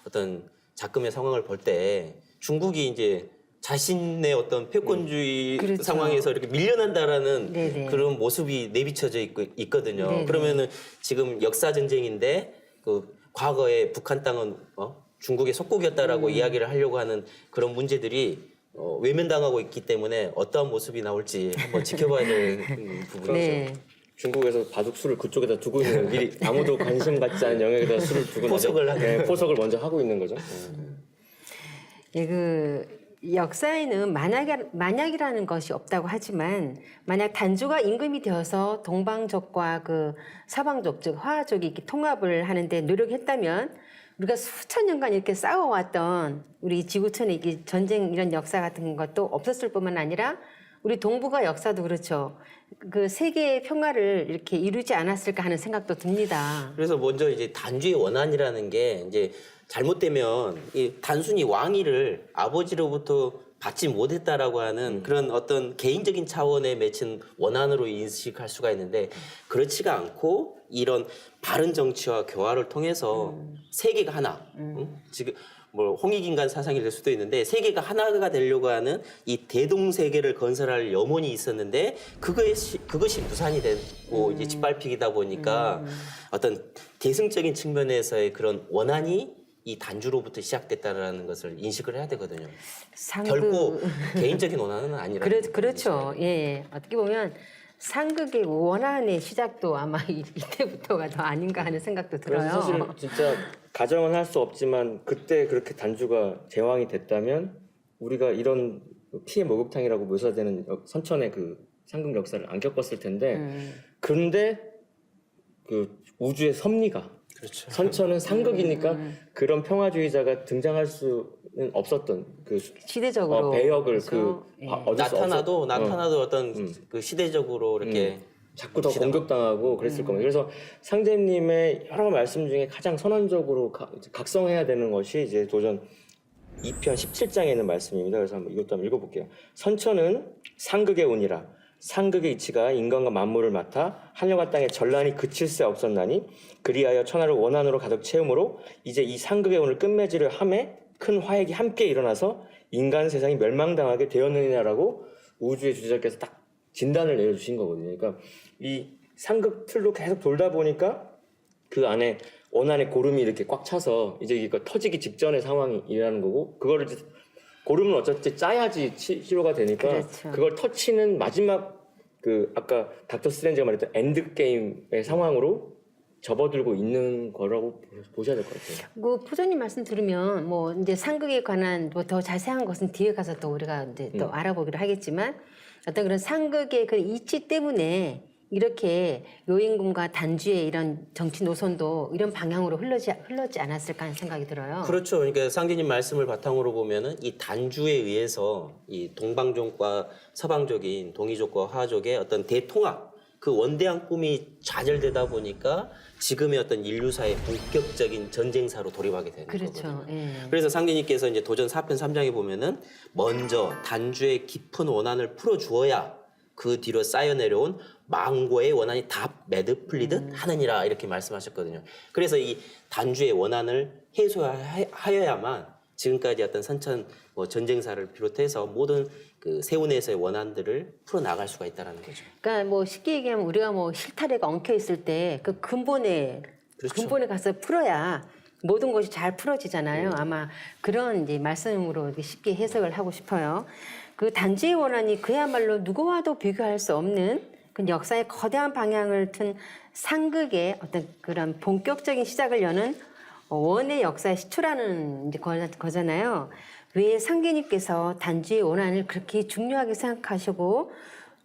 어떤 작금의 상황을 볼 때 중국이 이제 자신의 어떤 패권주의 그렇죠. 상황에서 이렇게 밀려난다라는 네네. 그런 모습이 내비쳐져 있거든요. 네네. 그러면은 지금 역사 전쟁인데 그 과거에 북한 땅은 중국의 속국이었다라고 이야기를 하려고 하는 그런 문제들이 외면당하고 있기 때문에 어떠한 모습이 나올지 한번 지켜봐야 될 부분이죠. 네. 중국에서 바둑수를 그쪽에다 두고 있는 미리 아무도 관심 갖지 않은 영역에다 수를 두고 포석을 먼저 하고 있는 거죠. 예, 그 역사에는 만약이라는 것이 없다고 하지만 만약 단주가 임금이 되어서 동방족과 그 서방족 즉 화족이 이렇게 통합을 하는데 노력했다면 우리가 수천 년간 이렇게 싸워왔던 우리 지구촌의 이게 전쟁 이런 역사 같은 것도 없었을 뿐만 아니라 우리 동북아 역사도 그렇죠. 그 세계의 평화를 이렇게 이루지 않았을까 하는 생각도 듭니다. 그래서 먼저 이제 단주의 원한이라는 게 이제 잘못되면 이 단순히 왕위를 아버지로부터 받지 못했다라고 하는 그런 어떤 개인적인 차원에 맺힌 원한으로 인식할 수가 있는데 그렇지가 않고 이런 바른 정치와 교화를 통해서 세계가 하나, 지금 뭐 홍익인간 사상이 될 수도 있는데 세계가 하나가 되려고 하는 이 대동세계를 건설할 염원이 있었는데 그것이 무산이 되고 이제 짓밟히다 보니까 어떤 대승적인 측면에서의 그런 원한이 이 단주로부터 시작됐다라는 것을 인식을 해야 되거든요. 결코 개인적인 원한은 아니라는 그렇죠. 예, 어떻게 보면 상극의 원한의 시작도 아마 이때부터가 더 아닌가 하는 생각도 들어요. 그래서 사실 진짜 가정은 할 수 없지만 그때 그렇게 단주가 제왕이 됐다면 우리가 이런 피해 목욕탕이라고 묘사되는 선천의 그 상극 역사를 안 겪었을 텐데 그런데 그 우주의 섭리가 그렇죠. 선천은 상극이니까 그런 평화주의자가 등장할 수는 없었던 그 시대적으로 배역을 그래서, 얻을 수 나타나도 어떤 그 시대적으로 이렇게 자꾸 더 공격당하고 그랬을 겁니다. 그래서 상제님의 여러 말씀 중에 가장 선언적으로 각성해야 되는 것이 이제 도전 2편 17장에 있는 말씀입니다. 그래서 이것도 한번 읽어볼게요. 선천은 상극의 운이라 상극의 이치가 인간과 만물을 맡아 하늘과 땅의 전란이 그칠 새 없었나니 그리하여 천하를 원한으로 가득 채우므로 이제 이 상극의 운을 끝맺이를 함에 큰 화액이 함께 일어나서 인간 세상이 멸망당하게 되었느냐라고 우주의 주제자께서 딱 진단을 내려주신 거거든요. 그러니까 이 상극 틀로 계속 돌다 보니까 그 안에 원안에 고름이 이렇게 꽉 차서 이제 이거 터지기 직전의 상황이라는 거고, 그거를 이제 고름은 어차피 짜야지 치료가 되니까 그렇죠. 그걸 터치는 마지막 그 아까 닥터 스트레인지가 말했던 엔드 게임의 상황으로 접어들고 있는 거라고 보셔야 될 것 같아요. 그 부장님 말씀 들으면 뭐 이제 상극에 관한 뭐 더 자세한 것은 뒤에 가서 또 우리가 이제 또 알아보기로 하겠지만, 어떤 그런 상극의 그 이치 때문에 이렇게 요임금과 단주의 이런 정치 노선도 이런 방향으로 흘러지 않았을까 하는 생각이 들어요. 그렇죠. 그러니까 상진님 말씀을 바탕으로 보면은 이 단주에 의해서 이 동방족과 서방족인 동이족과 화족의 어떤 대통합, 그 원대한 꿈이 좌절되다 보니까 지금의 어떤 인류사의 본격적인 전쟁사로 돌입하게 되는 그렇죠. 거거든요. 예. 그래서 상진님께서 이제 도전 4편 3장에 보면은 먼저 단주의 깊은 원한을 풀어주어야 그 뒤로 쌓여 내려온 망고의 원한이 다 매듭풀리듯 하느니라, 이렇게 말씀하셨거든요. 그래서 이 단주의 원한을 해소하여야만 지금까지 어떤 선천 뭐 전쟁사를 비롯해서 모든 그 세운에서의 원한들을 풀어 나갈 수가 있다라는 거죠. 그러니까 뭐 쉽게 얘기하면 우리가 뭐 실타래가 엉켜 있을 때 그 근본에 그렇죠. 근본에 가서 풀어야 모든 것이 잘 풀어지잖아요. 아마 그런 이제 말씀으로 이렇게 쉽게 해석을 하고 싶어요. 그 단주의 원한이 그야말로 누구와도 비교할 수 없는 그 역사의 거대한 방향을 튼 상극의 어떤 그런 본격적인 시작을 여는 원의 역사의 시초라는 이제 거잖아요. 왜 상계님께서 단주의 원한을 그렇게 중요하게 생각하시고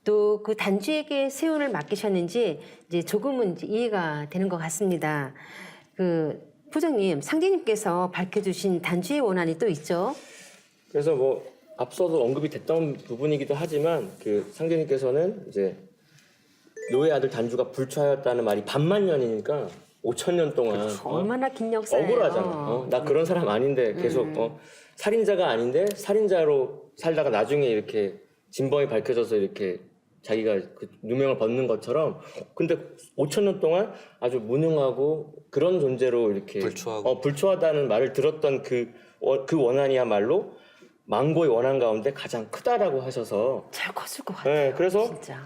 또 그 단주에게 세운을 맡기셨는지 이제 조금은 이제 이해가 되는 것 같습니다. 그 부장님, 상계님께서 밝혀주신 단주의 원한이 또 있죠. 그래서 뭐 앞서도 언급이 됐던 부분이기도 하지만 그 상제님께서는 이제 노예 아들 단주가 불초하였다는 말이 반만년이니까 5,000년 동안 얼마나 긴 역사예요. 억울하잖아. 나 그런 사람 아닌데 계속 살인자가 아닌데 살인자로 살다가 나중에 이렇게 진범이 밝혀져서 이렇게 자기가 그 누명을 벗는 것처럼, 근데 5,000년 동안 아주 무능하고 그런 존재로 이렇게 불초하고. 불초하다는 말을 들었던 그 원한이야말로 망고의 원한 가운데 가장 크다라고 하셔서, 잘 컸을 것 같아요. 네, 그래서 진짜.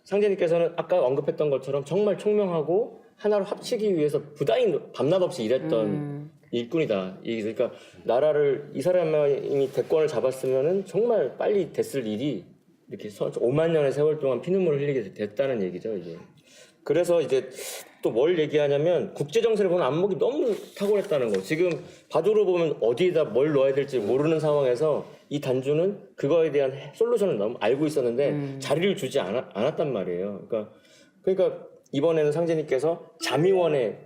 상제님께서는 아까 언급했던 것처럼 정말 총명하고 하나로 합치기 위해서 부단히 밤낮 없이 일했던 일꾼이다. 그러니까 나라를 이 사람이 대권을 잡았으면은 정말 빨리 됐을 일이 이렇게 5만 년의 세월 동안 피눈물을 흘리게 됐다는 얘기죠, 이게. 그래서 이제 또 뭘 얘기하냐면 국제 정세를 보면 안목이 너무 탁월했다는 거. 지금 바둑으로 보면 어디에다 뭘 넣어야 될지 모르는 상황에서 이 단주는 그거에 대한 솔루션을 너무 알고 있었는데 자리를 주지 않았단 말이에요. 그러니까 이번에는 상제님께서 자미원에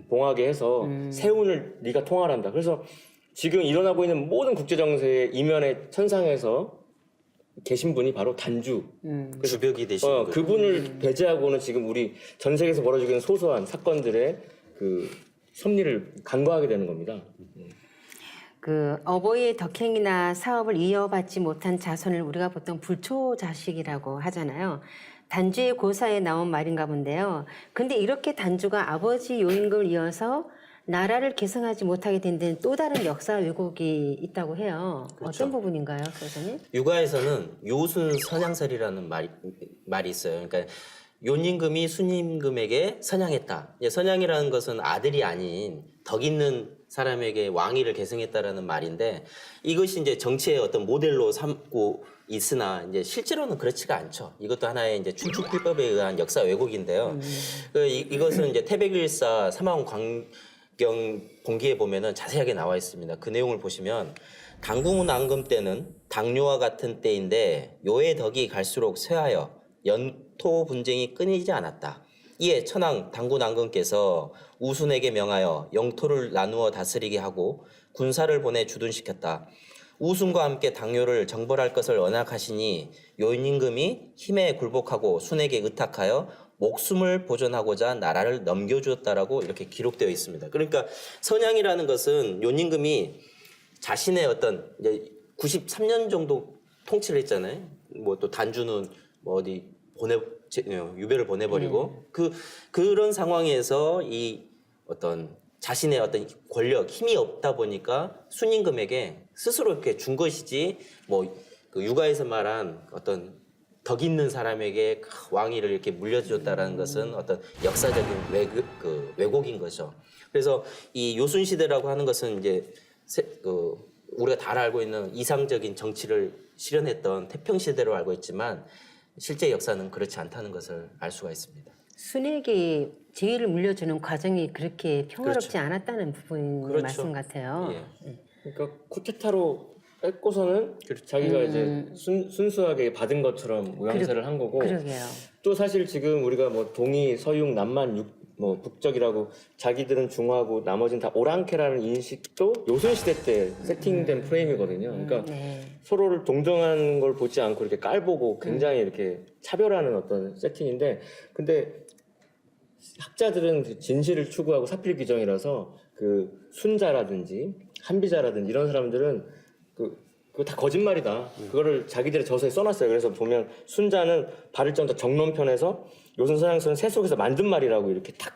봉하게 해서 세운을 네가 통할한다. 그래서 지금 일어나고 있는 모든 국제 정세의 이면의 천상에서 계신 분이 바로 단주. 주벽이 되시는 거죠. 그분을 배제하고는 지금 우리 전 세계에서 벌어지고 있는 소소한 사건들의 그 섭리를 간과하게 되는 겁니다. 그 어버이의 덕행이나 사업을 이어받지 못한 자손을 우리가 보통 불초 자식이라고 하잖아요. 단주의 고사에 나온 말인가 본데요. 근데 이렇게 단주가 아버지 요임금을 이어서 나라를 계승하지 못하게 된 데는 또 다른 역사 왜곡이 있다고 해요. 그렇죠. 어떤 부분인가요, 교수님? 육아에서는 요순 선양설이라는 말이 있어요. 그러니까 요임금이 순임금에게 선양했다. 선양이라는 것은 아들이 아닌 덕 있는 사람에게 왕위를 계승했다라는 말인데, 이것이 이제 정치의 어떤 모델로 삼고 있으나 이제 실제로는 그렇지가 않죠. 이것도 하나의 이제 춘추필법에 의한 역사 왜곡인데요. 이것은 이제 태백일사 사망 광경 봉기에 보면은 자세하게 나와 있습니다. 그 내용을 보시면 당궁 앙금 때는 당뇨와 같은 때인데 요의 덕이 갈수록 쇠하여 연토 분쟁이 끊이지 않았다. 이에 천황 당군 앙금께서 우순에게 명하여 영토를 나누어 다스리게 하고 군사를 보내 주둔시켰다. 우순과 함께 당뇨를 정벌할 것을 언약하시니 요임금이 힘에 굴복하고 순에게 의탁하여 목숨을 보존하고자 나라를 넘겨주었다라고 이렇게 기록되어 있습니다. 그러니까 선양이라는 것은 요임금이 자신의 어떤 이제 93년 정도 통치를 했잖아요. 뭐 또 단주는 뭐 어디 유배를 보내버리고 그런 상황에서 이 어떤 자신의 어떤 권력, 힘이 없다 보니까 순임금에게 스스로 이렇게 준 것이지, 뭐 그 육아에서 말한 어떤 덕 있는 사람에게 왕위를 이렇게 물려줬다라는 것은 어떤 역사적인 왜곡인 거죠. 그래서 이 요순 시대라고 하는 것은 이제 우리가 다 알고 있는 이상적인 정치를 실현했던 태평 시대로 알고 있지만 실제 역사는 그렇지 않다는 것을 알 수가 있습니다. 순에게 제위를 물려주는 과정이 그렇게 평화롭지 그렇죠. 않았다는 부분의 그렇죠. 말씀 같아요. 예. 그러니까 쿠데타로 뺏고서는 자기가 이제 순수하게 받은 것처럼 모양새를 한 거고 그러게요. 또 사실 지금 우리가 뭐 동이, 서육, 남만, 뭐 북적이라고 자기들은 중화고 나머지는 다 오랑캐라는 인식도 요순 시대 때 세팅된 프레임이거든요. 그러니까 네. 서로를 동정한 걸 보지 않고 이렇게 깔보고 굉장히 이렇게 차별하는 어떤 세팅인데, 근데 학자들은 그 진실을 추구하고 사필 규정이라서 그 순자라든지 한비자라든지 이런 사람들은 그거 다 거짓말이다. 그거를 자기들의 저서에 써놨어요. 그래서 보면 순자는 발을정자 정론편에서 요순 서양서는 새 속에서 만든 말이라고 이렇게 탁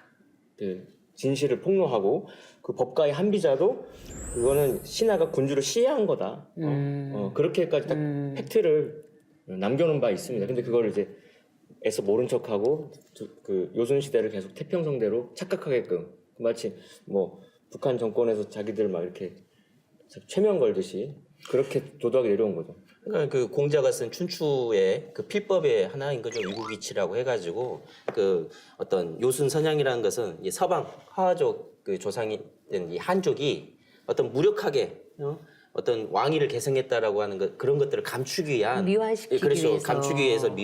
그 진실을 폭로하고, 그 법가의 한비자도 그거는 신하가 군주를 시해한 거다. 그렇게까지 딱 팩트를 남겨놓은 바 있습니다. 근데 그걸 이제 애써 모른 척하고 그 요순 시대를 계속 태평성대로 착각하게끔, 마치 뭐 북한 정권에서 자기들 막 이렇게 최면 걸듯이 그렇게 도도하게 내려온 거죠. 그러니까 그 공자가 쓴 춘추의 그 필법의 하나인 거죠. 위국이치라고 해가지고 그 어떤 요순 선양이라는 것은 이 서방 화족 그 조상이 된 이 한족이 어떤 무력하게 어떤 왕위를 계승했다라고 하는 것, 그런 것들을 감추기 위한 미화시키기 그렇죠. 위해서. 감추기 위해서 네.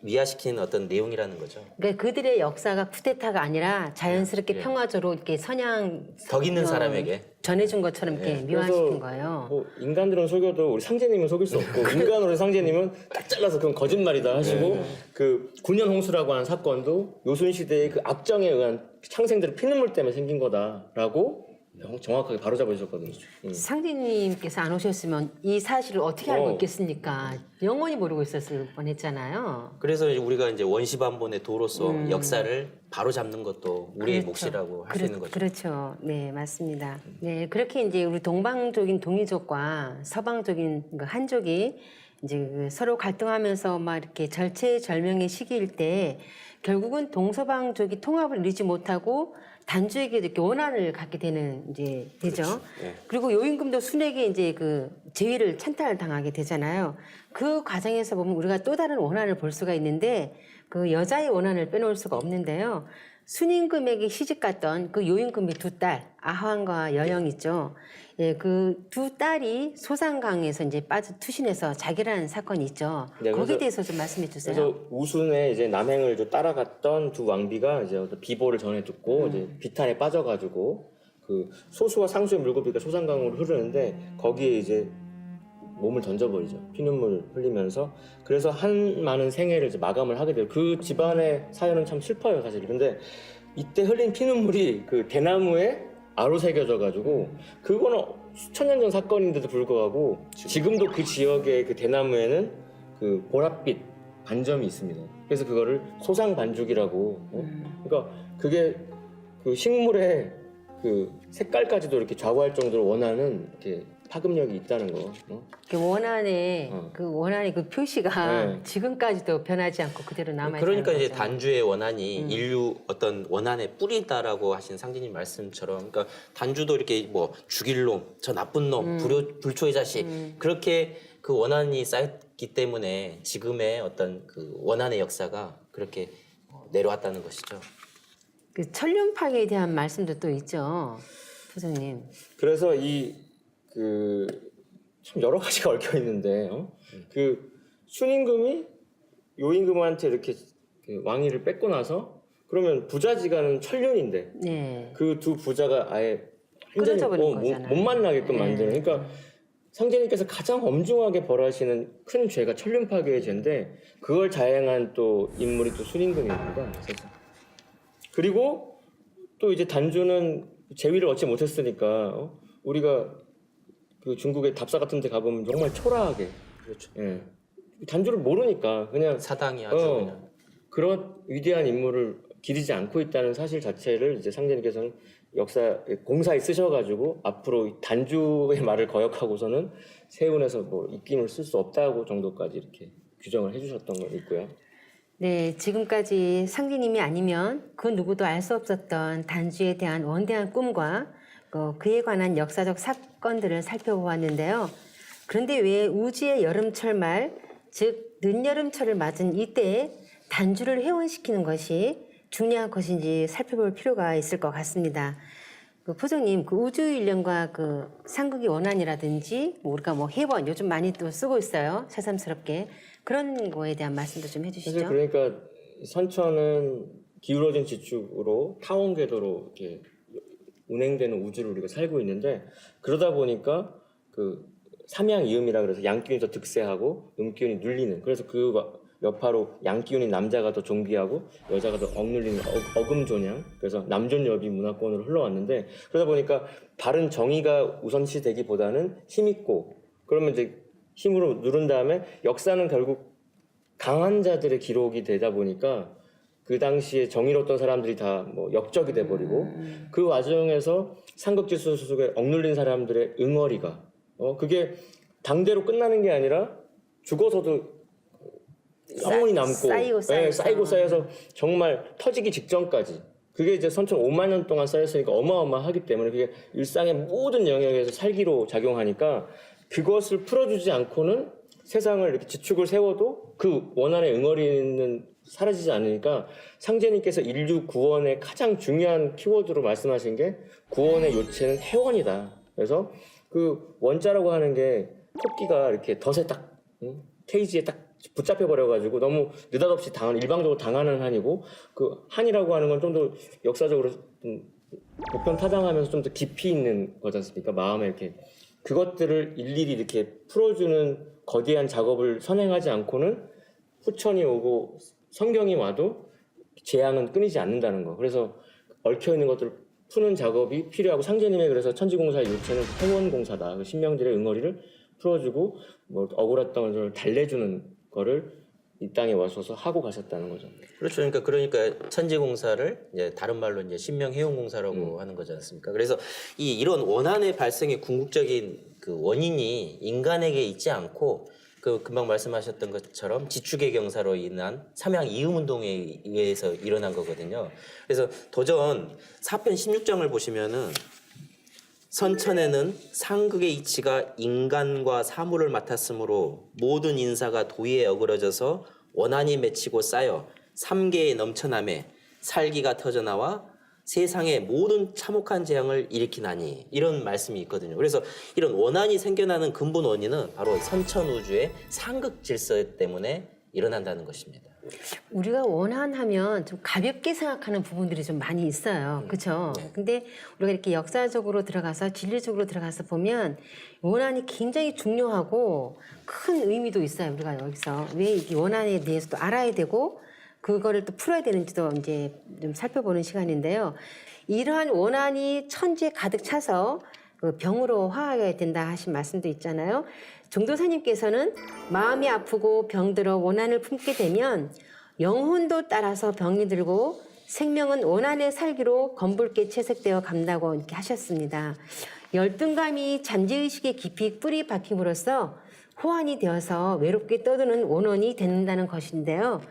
미화시키는 어떤 내용이라는 거죠. 그러니까 그들의 역사가 쿠데타가 아니라 자연스럽게 평화적으로 이렇게 선양 덕 있는 사람에게 전해준 것처럼 이렇게 미화시킨 거예요. 뭐 인간들은 속여도 우리 상제님은 속일 수 없고 인간으로 상제님은 딱 잘라서 그건 거짓말이다 하시고 그 9년 홍수라고 하는 사건도 요순 시대의 그 악정에 의한 창생들의 피눈물 때문에 생긴 거다라고 정확하게 바로잡아 주셨거든요. 상진님께서 안 오셨으면 이 사실을 어떻게 알고 있겠습니까? 영원히 모르고 있었을 뻔했잖아요. 그래서 이제 우리가 이제 원시반본의 도로서 역사를 바로 잡는 것도 우리의 그렇죠. 몫이라고 할 수 있는 거죠. 그렇죠. 네, 맞습니다. 네, 그렇게 이제 우리 동방적인 동이족과 서방적인 그 한족이 이제 그 서로 갈등하면서 막 이렇게 절체절명의 시기일 때 결국은 동서방족이 통합을 이루지 못하고 단주에게도 이렇게 원한을 갖게 되는 이제 되죠. 그렇죠. 예. 그리고 요임금도 순에게 이제 그 제위를 찬탈당하게 되잖아요. 그 과정에서 보면 우리가 또 다른 원한을 볼 수가 있는데 그 여자의 원한을 빼놓을 수가 없는데요. 순임금에게 시집갔던 그 요임금의 두 딸 아황과 여영 있죠. 예, 그 두 딸이 소산강에서 이제 빠져 투신해서 자결하는 사건이 있죠. 네, 거기에 그래서- 대해서 좀 말씀해 주세요. 그래서 우순의 이제 남행을 좀 따라갔던 두 왕비가 이제 어떤 비보를 전해 듣고 이제 비탄에 빠져가지고 그 소수와 상수의 물고기가 소산강으로 흐르는데 거기에 이제 몸을 던져버리죠. 피눈물 흘리면서. 그래서 한 많은 생애를 이제 마감을 하게 돼요. 그 집안의 사연은 참 슬퍼요, 사실. 근데 이때 흘린 피눈물이 그 대나무에 아로새겨져가지고 그거는 수천 년 전 사건인데도 불구하고 지금도 그 지역의 그 대나무에는 그 보랏빛 반점이 있습니다. 그래서 그거를 소상반죽이라고. 그러니까 그게 그 식물의 그 색깔까지도 이렇게 좌우할 정도로 원하는 이렇게 파급력이 있다는 거. 그 원한의 그 표시가 네. 지금까지도 변하지 않고 그대로 남아 있는 그러니까 거죠. 이제 단주의 원한이 인류 어떤 원한의 뿌리다라고 하신 상진님 말씀처럼, 그러니까 단주도 이렇게 뭐 죽일 놈, 저 나쁜 놈, 불초의 자식, 그렇게 그 원한이 쌓였기 때문에 지금의 어떤 그 원한의 역사가 그렇게 내려왔다는 것이죠. 그 천륜파계에 대한 말씀도 또 있죠, 소장님. 그래서 참 여러 가지가 얽혀 있는데 그 순임금이 요임금한테 이렇게 그 왕위를 뺏고 나서 그러면 부자지간은 천륜인데 네. 그 두 부자가 아예 완전히 끊어져 버린 거잖아요. 못 만나게끔 네. 만드는. 그러니까 상제님께서 가장 엄중하게 벌하시는 큰 죄가 천륜파계의 죄인데 그걸 자행한 또 인물이 또 순임금입니다. 그래서. 그리고 또 이제 단주는 제위를 얻지 못했으니까 우리가 그 중국의 답사 같은 데 가보면 정말 초라하게, 그렇죠. 예. 단주를 모르니까 그냥 사당이 아주 그냥 그런 위대한 인물을 기리지 않고 있다는 사실 자체를 이제 상제님께서는 역사 공사에 쓰셔가지고 앞으로 이 단주의 말을 거역하고서는 세운에서 뭐 입김을 쓸 수 없다고 정도까지 이렇게 규정을 해주셨던 거 있고요. 네, 지금까지 상디님이 아니면 그 누구도 알 수 없었던 단주에 대한 원대한 꿈과 그에 관한 역사적 사건들을 살펴보았는데요. 그런데 왜 우주의 여름철 말, 즉 늦여름철을 맞은 이때에 단주를 회원시키는 것이 중요한 것인지 살펴볼 필요가 있을 것 같습니다. 포정님, 우주일령과 상극의 원한이라든지 우리가 회원 요즘 많이 또 쓰고 있어요. 새삼스럽게. 그런 거에 대한 말씀도 좀 해주시죠. 사실 그러니까 선천은 기울어진 지축으로 타원 궤도로 이렇게 운행되는 우주를 우리가 살고 있는데, 그러다 보니까 삼양이음이라 그래서 양기운이 더 득세하고 음기운이 눌리는, 그래서 그 여파로 양기운인 남자가 더 존귀하고 여자가 더 억눌리는 어금존양, 그래서 남존여비 문화권으로 흘러왔는데, 그러다 보니까 바른 정의가 우선시되기보다는 힘있고, 그러면 이제 힘으로 누른 다음에 역사는 결국 강한 자들의 기록이 되다 보니까 그 당시에 정의로웠던 사람들이 다 역적이 돼버리고, 그 와중에서 삼극지수 속에 억눌린 사람들의 응어리가 그게 당대로 끝나는 게 아니라 죽어서도 영원히 남고 쌓이고 쌓여서 정말 터지기 직전까지, 그게 이제 선천 5만 년 동안 쌓였으니까 어마어마하기 때문에 그게 일상의 모든 영역에서 살기로 작용하니까, 그것을 풀어주지 않고는 세상을 이렇게 지축을 세워도 그 원한의 응어리는 사라지지 않으니까, 상제님께서 인류 구원의 가장 중요한 키워드로 말씀하신 게 구원의 요체는 해원이다. 그래서 그 원자라고 하는 게 토끼가 이렇게 덫에 딱 케이지에 딱 붙잡혀 버려가지고 너무 느닷없이 일방적으로 당하는 한이고, 그 한이라고 하는 건 좀 더 역사적으로 보편타당하면서 좀 더 깊이 있는 거지 않습니까? 마음에 이렇게 그것들을 일일이 이렇게 풀어주는 거대한 작업을 선행하지 않고는 후천이 오고 성경이 와도 재앙은 끊이지 않는다는 거. 그래서 얽혀있는 것들을 푸는 작업이 필요하고, 상제님의 그래서 천지공사의 요체는 해원공사다. 그 신명들의 응어리를 풀어주고 억울했던 것을 달래주는 거를 이 땅에 와서서 하고 가셨다는 거죠. 그렇죠. 그러니까 천지공사를 이제 다른 말로 이제 신명해용공사라고 하는 거지 않습니까? 그래서 이런 원한의 발생의 궁극적인 그 원인이 인간에게 있지 않고, 금방 말씀하셨던 것처럼 지축의 경사로 인한 삼양 이음 운동에 의해서 일어난 거거든요. 그래서 도전 4편 16장을 보시면은, 선천에는 상극의 이치가 인간과 사물을 맡았으므로 모든 인사가 도의에 어그러져서 원한이 맺히고 쌓여 삼계에 넘쳐나매 살기가 터져나와 세상의 모든 참혹한 재앙을 일으키나니, 이런 말씀이 있거든요. 그래서 이런 원한이 생겨나는 근본 원인은 바로 선천우주의 상극 질서 때문에 일어난다는 것입니다. 우리가 원한하면 좀 가볍게 생각하는 부분들이 좀 많이 있어요. 그렇죠? 네. 근데 우리가 이렇게 역사적으로 들어가서 진리적으로 들어가서 보면 원한이 굉장히 중요하고 큰 의미도 있어요. 우리가 여기서 왜 이 원한에 대해서도 알아야 되고 그거를 또 풀어야 되는지도 이제 좀 살펴보는 시간인데요. 이러한 원한이 천지에 가득 차서 병으로 화하여야 된다 하신 말씀도 있잖아요. 정도사님께서는 마음이 아프고 병들어 원한을 품게 되면 영혼도 따라서 병이 들고 생명은 원한에 살기로 검붉게 채색되어 간다고 이렇게 하셨습니다. 열등감이 잠재의식에 깊이 뿌리 박힘으로써 호환이 되어서 외롭게 떠드는 원혼이 된다는 것인데요.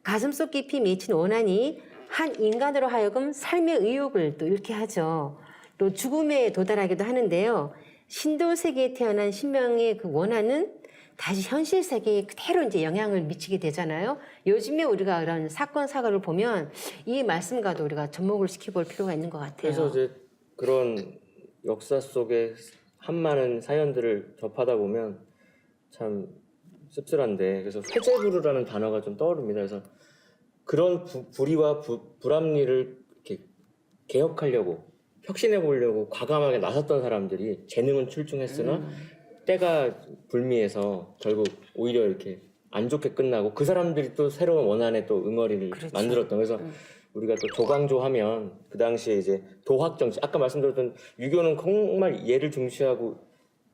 가슴속 깊이 맺힌 원한이 한 인간으로 하여금 삶의 의욕을 또 잃게 하죠. 또 죽음에 도달하기도 하는데요. 신도 세계에 태어난 신명의 그 원한은 다시 현실 세계에 그대로 이제 영향을 미치게 되잖아요. 요즘에 우리가 이런 사건 사고를 보면 이 말씀과도 우리가 접목을 시켜볼 필요가 있는 것 같아요. 그래서 이제 그런 역사 속에 한많은 사연들을 접하다 보면 참 씁쓸한데, 그래서 회제부르라는 단어가 좀 떠오릅니다. 그래서 그런 불의와 불합리를 이렇게 개혁하려고, 혁신해 보려고 과감하게 나섰던 사람들이 재능은 출중했으나 때가 불미해서 결국 오히려 이렇게 안 좋게 끝나고, 그 사람들이 또 새로운 원한의 또 응어리를 그렇죠. 만들었던. 그래서 우리가 또 조광조 하면 그 당시에 이제 도학 정치, 아까 말씀드렸던 유교는 정말 예를 중시하고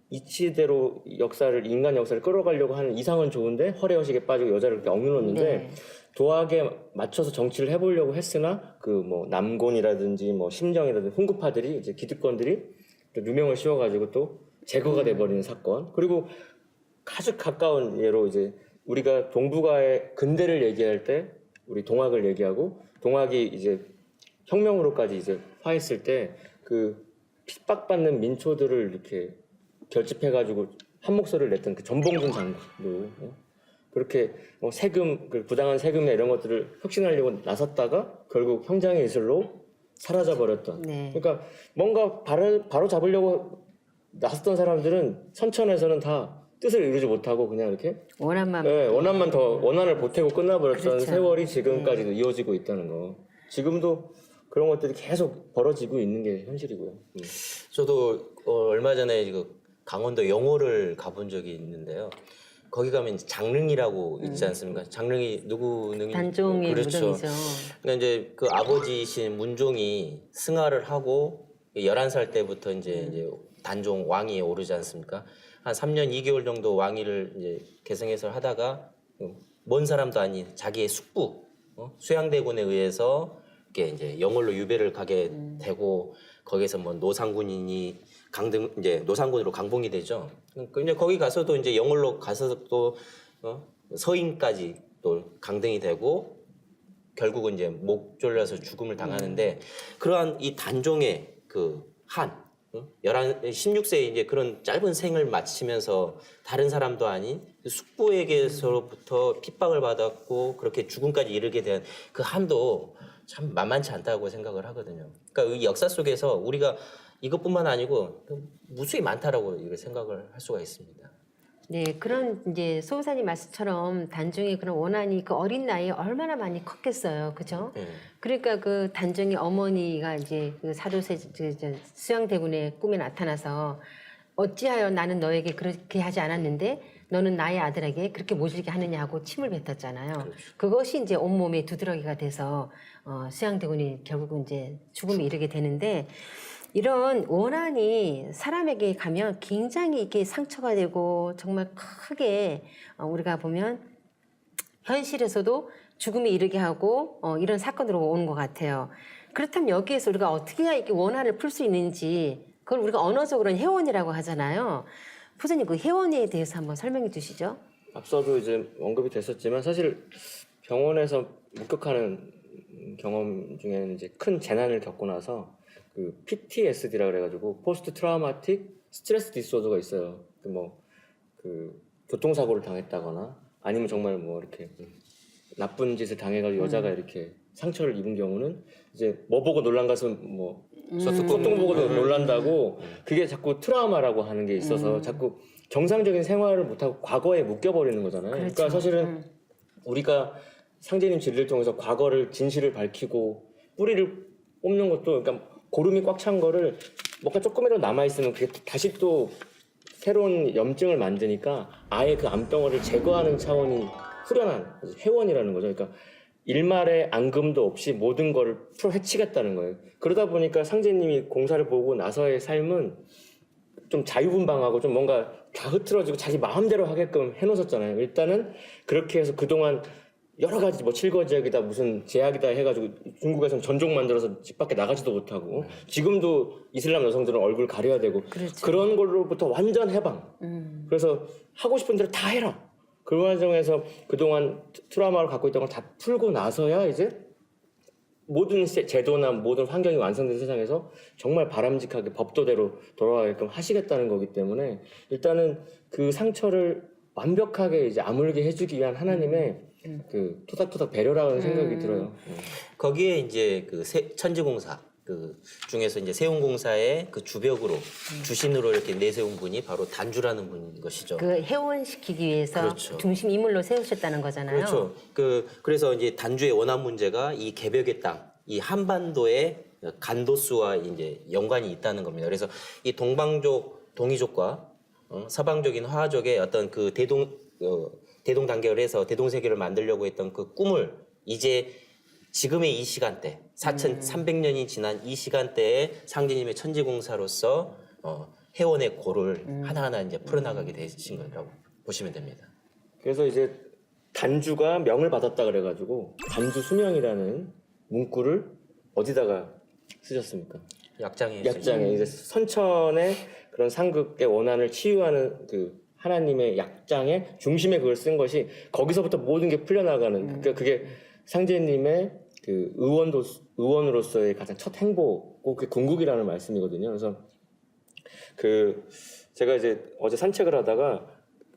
이치대로 인간 역사를 끌어가려고 하는 이상은 좋은데 허례허식에 빠지고 여자를 이렇게 억눌렀는데, 네. 도학에 맞춰서 정치를 해보려고 했으나 남곤이라든지 심정이라든지 훈구파들이, 이제 기득권들이 또 누명을 씌워가지고 또 제거가 돼버리는 사건. 그리고 아주 가까운 예로 이제 우리가 동북아의 근대를 얘기할 때 우리 동학을 얘기하고 동학이 이제 혁명으로까지 이제 화했을 때 그 핍박받는 민초들을 이렇게 결집해가지고 한 목소리를 냈던 그 전봉준 장군도 그렇게 세금, 그 부당한 세금이나 이런 것들을 혁신하려고 나섰다가 결국 형장의 이슬로 사라져버렸던. 네. 그러니까 뭔가 바로 잡으려고 나섰던 사람들은 선천에서는 다 뜻을 이루지 못하고 그냥 이렇게 원한만. 네, 원한을 보태고 끝나버렸던 그렇죠. 세월이 지금까지도 이어지고 있다는 거. 지금도 그런 것들이 계속 벌어지고 있는 게 현실이고요. 저도 얼마 전에 그 강원도 영호를 가본 적이 있는데요. 거기 가면 이제 장릉이라고 있지 않습니까? 장릉이 누구 능이 단종의 그렇죠. 무덤이죠. 그러니까 이제 그 아버지이신 문종이 승하를 하고 11살 때부터 이제 단종 왕위에 오르지 않습니까? 한 3년 2개월 정도 왕위를 이제 계승해서 하다가 먼 사람도 아닌 자기의 숙부 수양대군에 의해서 이렇게 이제 영월로 유배를 가게 되고 거기서 뭐 노상군이니 강등 이제 노상군으로 강봉이 되죠. 근데 거기 가서도 이제 영월로 가서 또 서인까지 또 강등이 되고 결국은 이제 목 졸라서 죽음을 당하는데 그러한 이 단종의 그 16세에 이제 그런 짧은 생을 마치면서 다른 사람도 아닌 숙부에게서부터 핍박을 받았고 그렇게 죽음까지 이르게 된 그 한도 참 만만치 않다고 생각을 하거든요. 그러니까 이 역사 속에서 우리가 이것뿐만 아니고 무수히 많다라고 이렇게 생각을 할 수가 있습니다. 네, 그런 이제 소사님 말씀처럼 단종의 그런 원한이 그 어린 나이에 얼마나 많이 컸겠어요, 그죠? 그러니까 그 단종의 어머니가 이제 그 사도세 수양대군의 꿈에 나타나서 어찌하여 나는 너에게 그렇게 하지 않았는데 너는 나의 아들에게 그렇게 모질게 하느냐고 침을 뱉었잖아요. 그렇죠. 그것이 이제 온몸에 두드러기가 돼서 수양대군이 결국은 이제 죽음에 이르게 되는데. 이런 원한이 사람에게 가면 굉장히 이게 상처가 되고 정말 크게 우리가 보면 현실에서도 죽음에 이르게 하고 이런 사건으로 오는 것 같아요. 그렇다면 여기에서 우리가 어떻게 해야 이렇게 원한을 풀 수 있는지 그걸 우리가 언어적으로는 회원이라고 하잖아요. 부사님 그 회원에 대해서 한번 설명해 주시죠. 앞서도 이제 언급이 됐었지만 사실 병원에서 목격하는 경험 중에는 이제 큰 재난을 겪고 나서 그 PTSD라 그래가지고 포스트 트라우마틱 스트레스 디소더가 있어요. 그 교통사고를 당했다거나 아니면 정말 뭐 이렇게 나쁜 짓을 당해가지고 여자가 이렇게 상처를 입은 경우는 이제 뭐 보고 놀란 것은 뭐 소통 보고도 놀란다고 그게 자꾸 트라우마라고 하는 게 있어서 자꾸 정상적인 생활을 못하고 과거에 묶여버리는 거잖아요. 그렇죠. 그러니까 사실은 우리가 상제님 진리를 통해서 과거를 진실을 밝히고 뿌리를 뽑는 것도 그러니까 고름이 꽉 찬 거를 뭔가 조금이라도 남아있으면 그게 다시 또 새로운 염증을 만드니까 아예 그 암덩어리를 제거하는 차원이 후련한 회원이라는 거죠. 그러니까 일말의 앙금도 없이 모든 거를 풀어 헤치겠다는 거예요. 그러다 보니까 상제님이 공사를 보고 나서의 삶은 좀 자유분방하고 좀 뭔가 다 흐트러지고 자기 마음대로 하게끔 해놓으셨잖아요. 일단은 그렇게 해서 그동안 여러 가지 뭐 칠거지약이다 무슨 제약이다 해가지고 중국에서는 전종 만들어서 집 밖에 나가지도 못하고 지금도 이슬람 여성들은 얼굴 가려야 되고 그렇죠. 그런 걸로부터 완전 해방. 그래서 하고 싶은 대로 다 해라. 그 과정에서 그동안 트라우마를 갖고 있던 걸 다 풀고 나서야 이제 모든 제도나 모든 환경이 완성된 세상에서 정말 바람직하게 법도대로 돌아가게끔 하시겠다는 거기 때문에 일단은 그 상처를 완벽하게 이제 아물게 해주기 위한 하나님의 그 토닥토닥 배려라는 생각이 들어요. 거기에 이제 그 천지공사 그 중에서 이제 세운공사의 그 주벽으로 주신으로 이렇게 내세운 분이 바로 단주라는 분인 것이죠. 그 회원시키기 위해서 그렇죠. 중심 인물로 세우셨다는 거잖아요. 그렇죠. 그래서 이제 단주의 원한 문제가 이 개벽의 땅, 이 한반도의 간도수와 이제 연관이 있다는 겁니다. 그래서 이 동방족, 동이족과 서방족인 화족의 어떤 그 대동단결을 해서 대동세계를 만들려고 했던 그 꿈을 이제 지금의 이 시간대, 4,300년이 지난 이 시간대에 상제님의 천지공사로서 회원의 고를 하나하나 이제 풀어나가게 되신 거라고 보시면 됩니다. 그래서 이제 단주가 명을 받았다 그래가지고 단주 수명이라는 문구를 어디다가 쓰셨습니까? 약장에 약장에 이제 선천의 그런 상극의 원한을 치유하는 그 하나님의 약장의 중심에 그걸 쓴 것이 거기서부터 모든 게 풀려나가는 그러니까 그게 상제님의 그 의원으로서의 가장 첫 행보고 그게 궁극이라는 말씀이거든요. 그래서 그 제가 이제 어제 산책을 하다가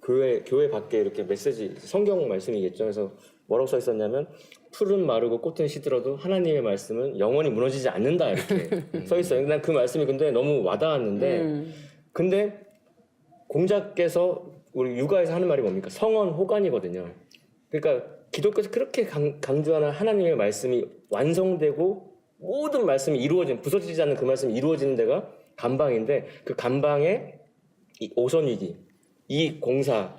교회 밖에 이렇게 메시지 성경 말씀이겠죠. 그래서 뭐라고 써 있었냐면 풀은 마르고 꽃은 시들어도 하나님의 말씀은 영원히 무너지지 않는다 이렇게 써 있어요. 난 그 말씀이 근데 너무 와닿았는데 근데 공자께서 우리 육아에서 하는 말이 뭡니까? 성언 호간이거든요. 그러니까 기독교에서 그렇게 강조하는 하나님의 말씀이 완성되고 모든 말씀이 이루어진 부서지지 않는 그 말씀이 이루어지는 데가 감방인데 그 감방의 이 오선위기 이 공사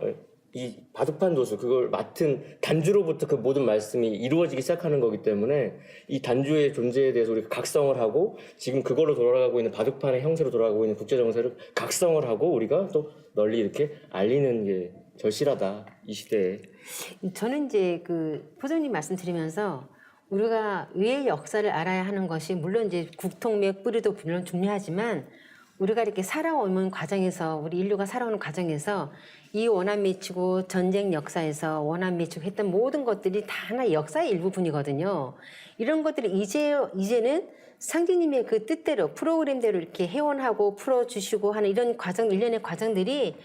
이 바둑판 도수 그걸 맡은 단주로부터 그 모든 말씀이 이루어지기 시작하는 거기 때문에 이 단주의 존재에 대해서 우리가 각성을 하고 지금 그걸로 돌아가고 있는 바둑판의 형태로 돌아가고 있는 국제 정세를 각성을 하고 우리가 또 널리 이렇게 알리는 게 절실하다 이 시대에. 저는 이제 그 포도님 말씀 드리면서 우리가 의의 역사를 알아야 하는 것이 물론 이제 국통맥 뿌리도 물론 중요하지만 우리가 이렇게 살아오는 과정에서 우리 인류가 살아오는 과정에서 이 원한 미치고 전쟁 역사에서 원한 미치고 했던 모든 것들이 다 하나의 역사의 일부분이거든요. 이런 것들이 이제는 상주님의 그 뜻대로 프로그램대로 이렇게 회원하고 풀어주시고 하는 이런 과정 일련의 과정들이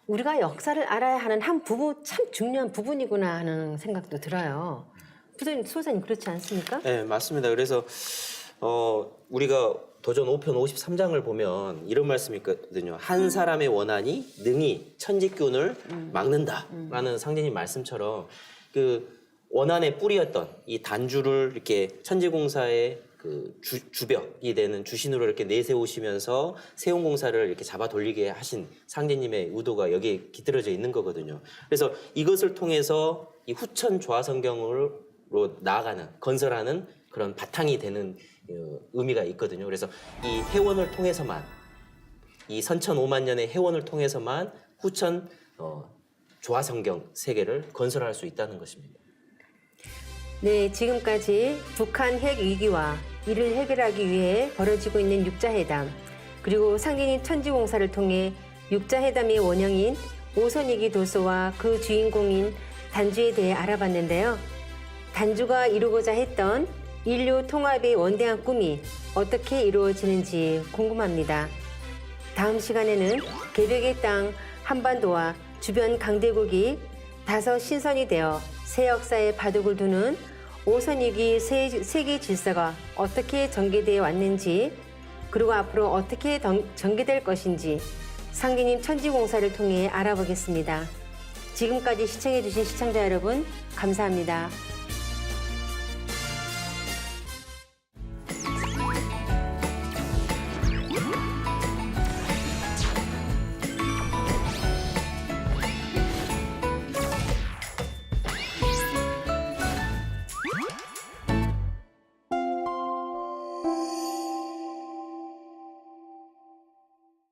우리가 역사를 알아야 하는 한 부분 참 중요한 부분이구나 하는 생각도 들어요. 소장님 그렇지 않습니까? 네, 맞습니다. 그래서 우리가 도전 5편 53장을 보면 이런 말씀이 있거든요. 한 사람의 원한이 능히 천지균을 막는다라는 상제님 말씀처럼 그 원한의 뿌리였던 이 단주를 이렇게 천지공사의 그 주벽이 되는 주신으로 이렇게 내세우시면서 세운공사를 이렇게 잡아 돌리게 하신 상제님의 의도가 여기에 깃들어져 있는 거거든요. 그래서 이것을 통해서 이 후천 조화성경으로 나아가는 건설하는 그런 바탕이 되는 의미가 있거든요. 그래서 이 해원을 통해서만 이 선천 5만 년의 해원을 통해서만 후천 조화성경 세계를 건설할 수 있다는 것입니다. 네, 지금까지 북한 핵 위기와 이를 해결하기 위해 벌어지고 있는 육자회담 그리고 상진인 천지공사를 통해 육자회담의 원형인 오선위기 도서와 그 주인공인 단주에 대해 알아봤는데요. 단주가 이루고자 했던 인류 통합의 원대한 꿈이 어떻게 이루어지는지 궁금합니다. 다음 시간에는 개벽의 땅 한반도와 주변 강대국이 다섯 신선이 되어 새 역사의 바둑을 두는 오선위기 세계 질서가 어떻게 전개되어 왔는지 그리고 앞으로 어떻게 전개될 것인지 상기님 천지공사를 통해 알아보겠습니다. 지금까지 시청해주신 시청자 여러분 감사합니다.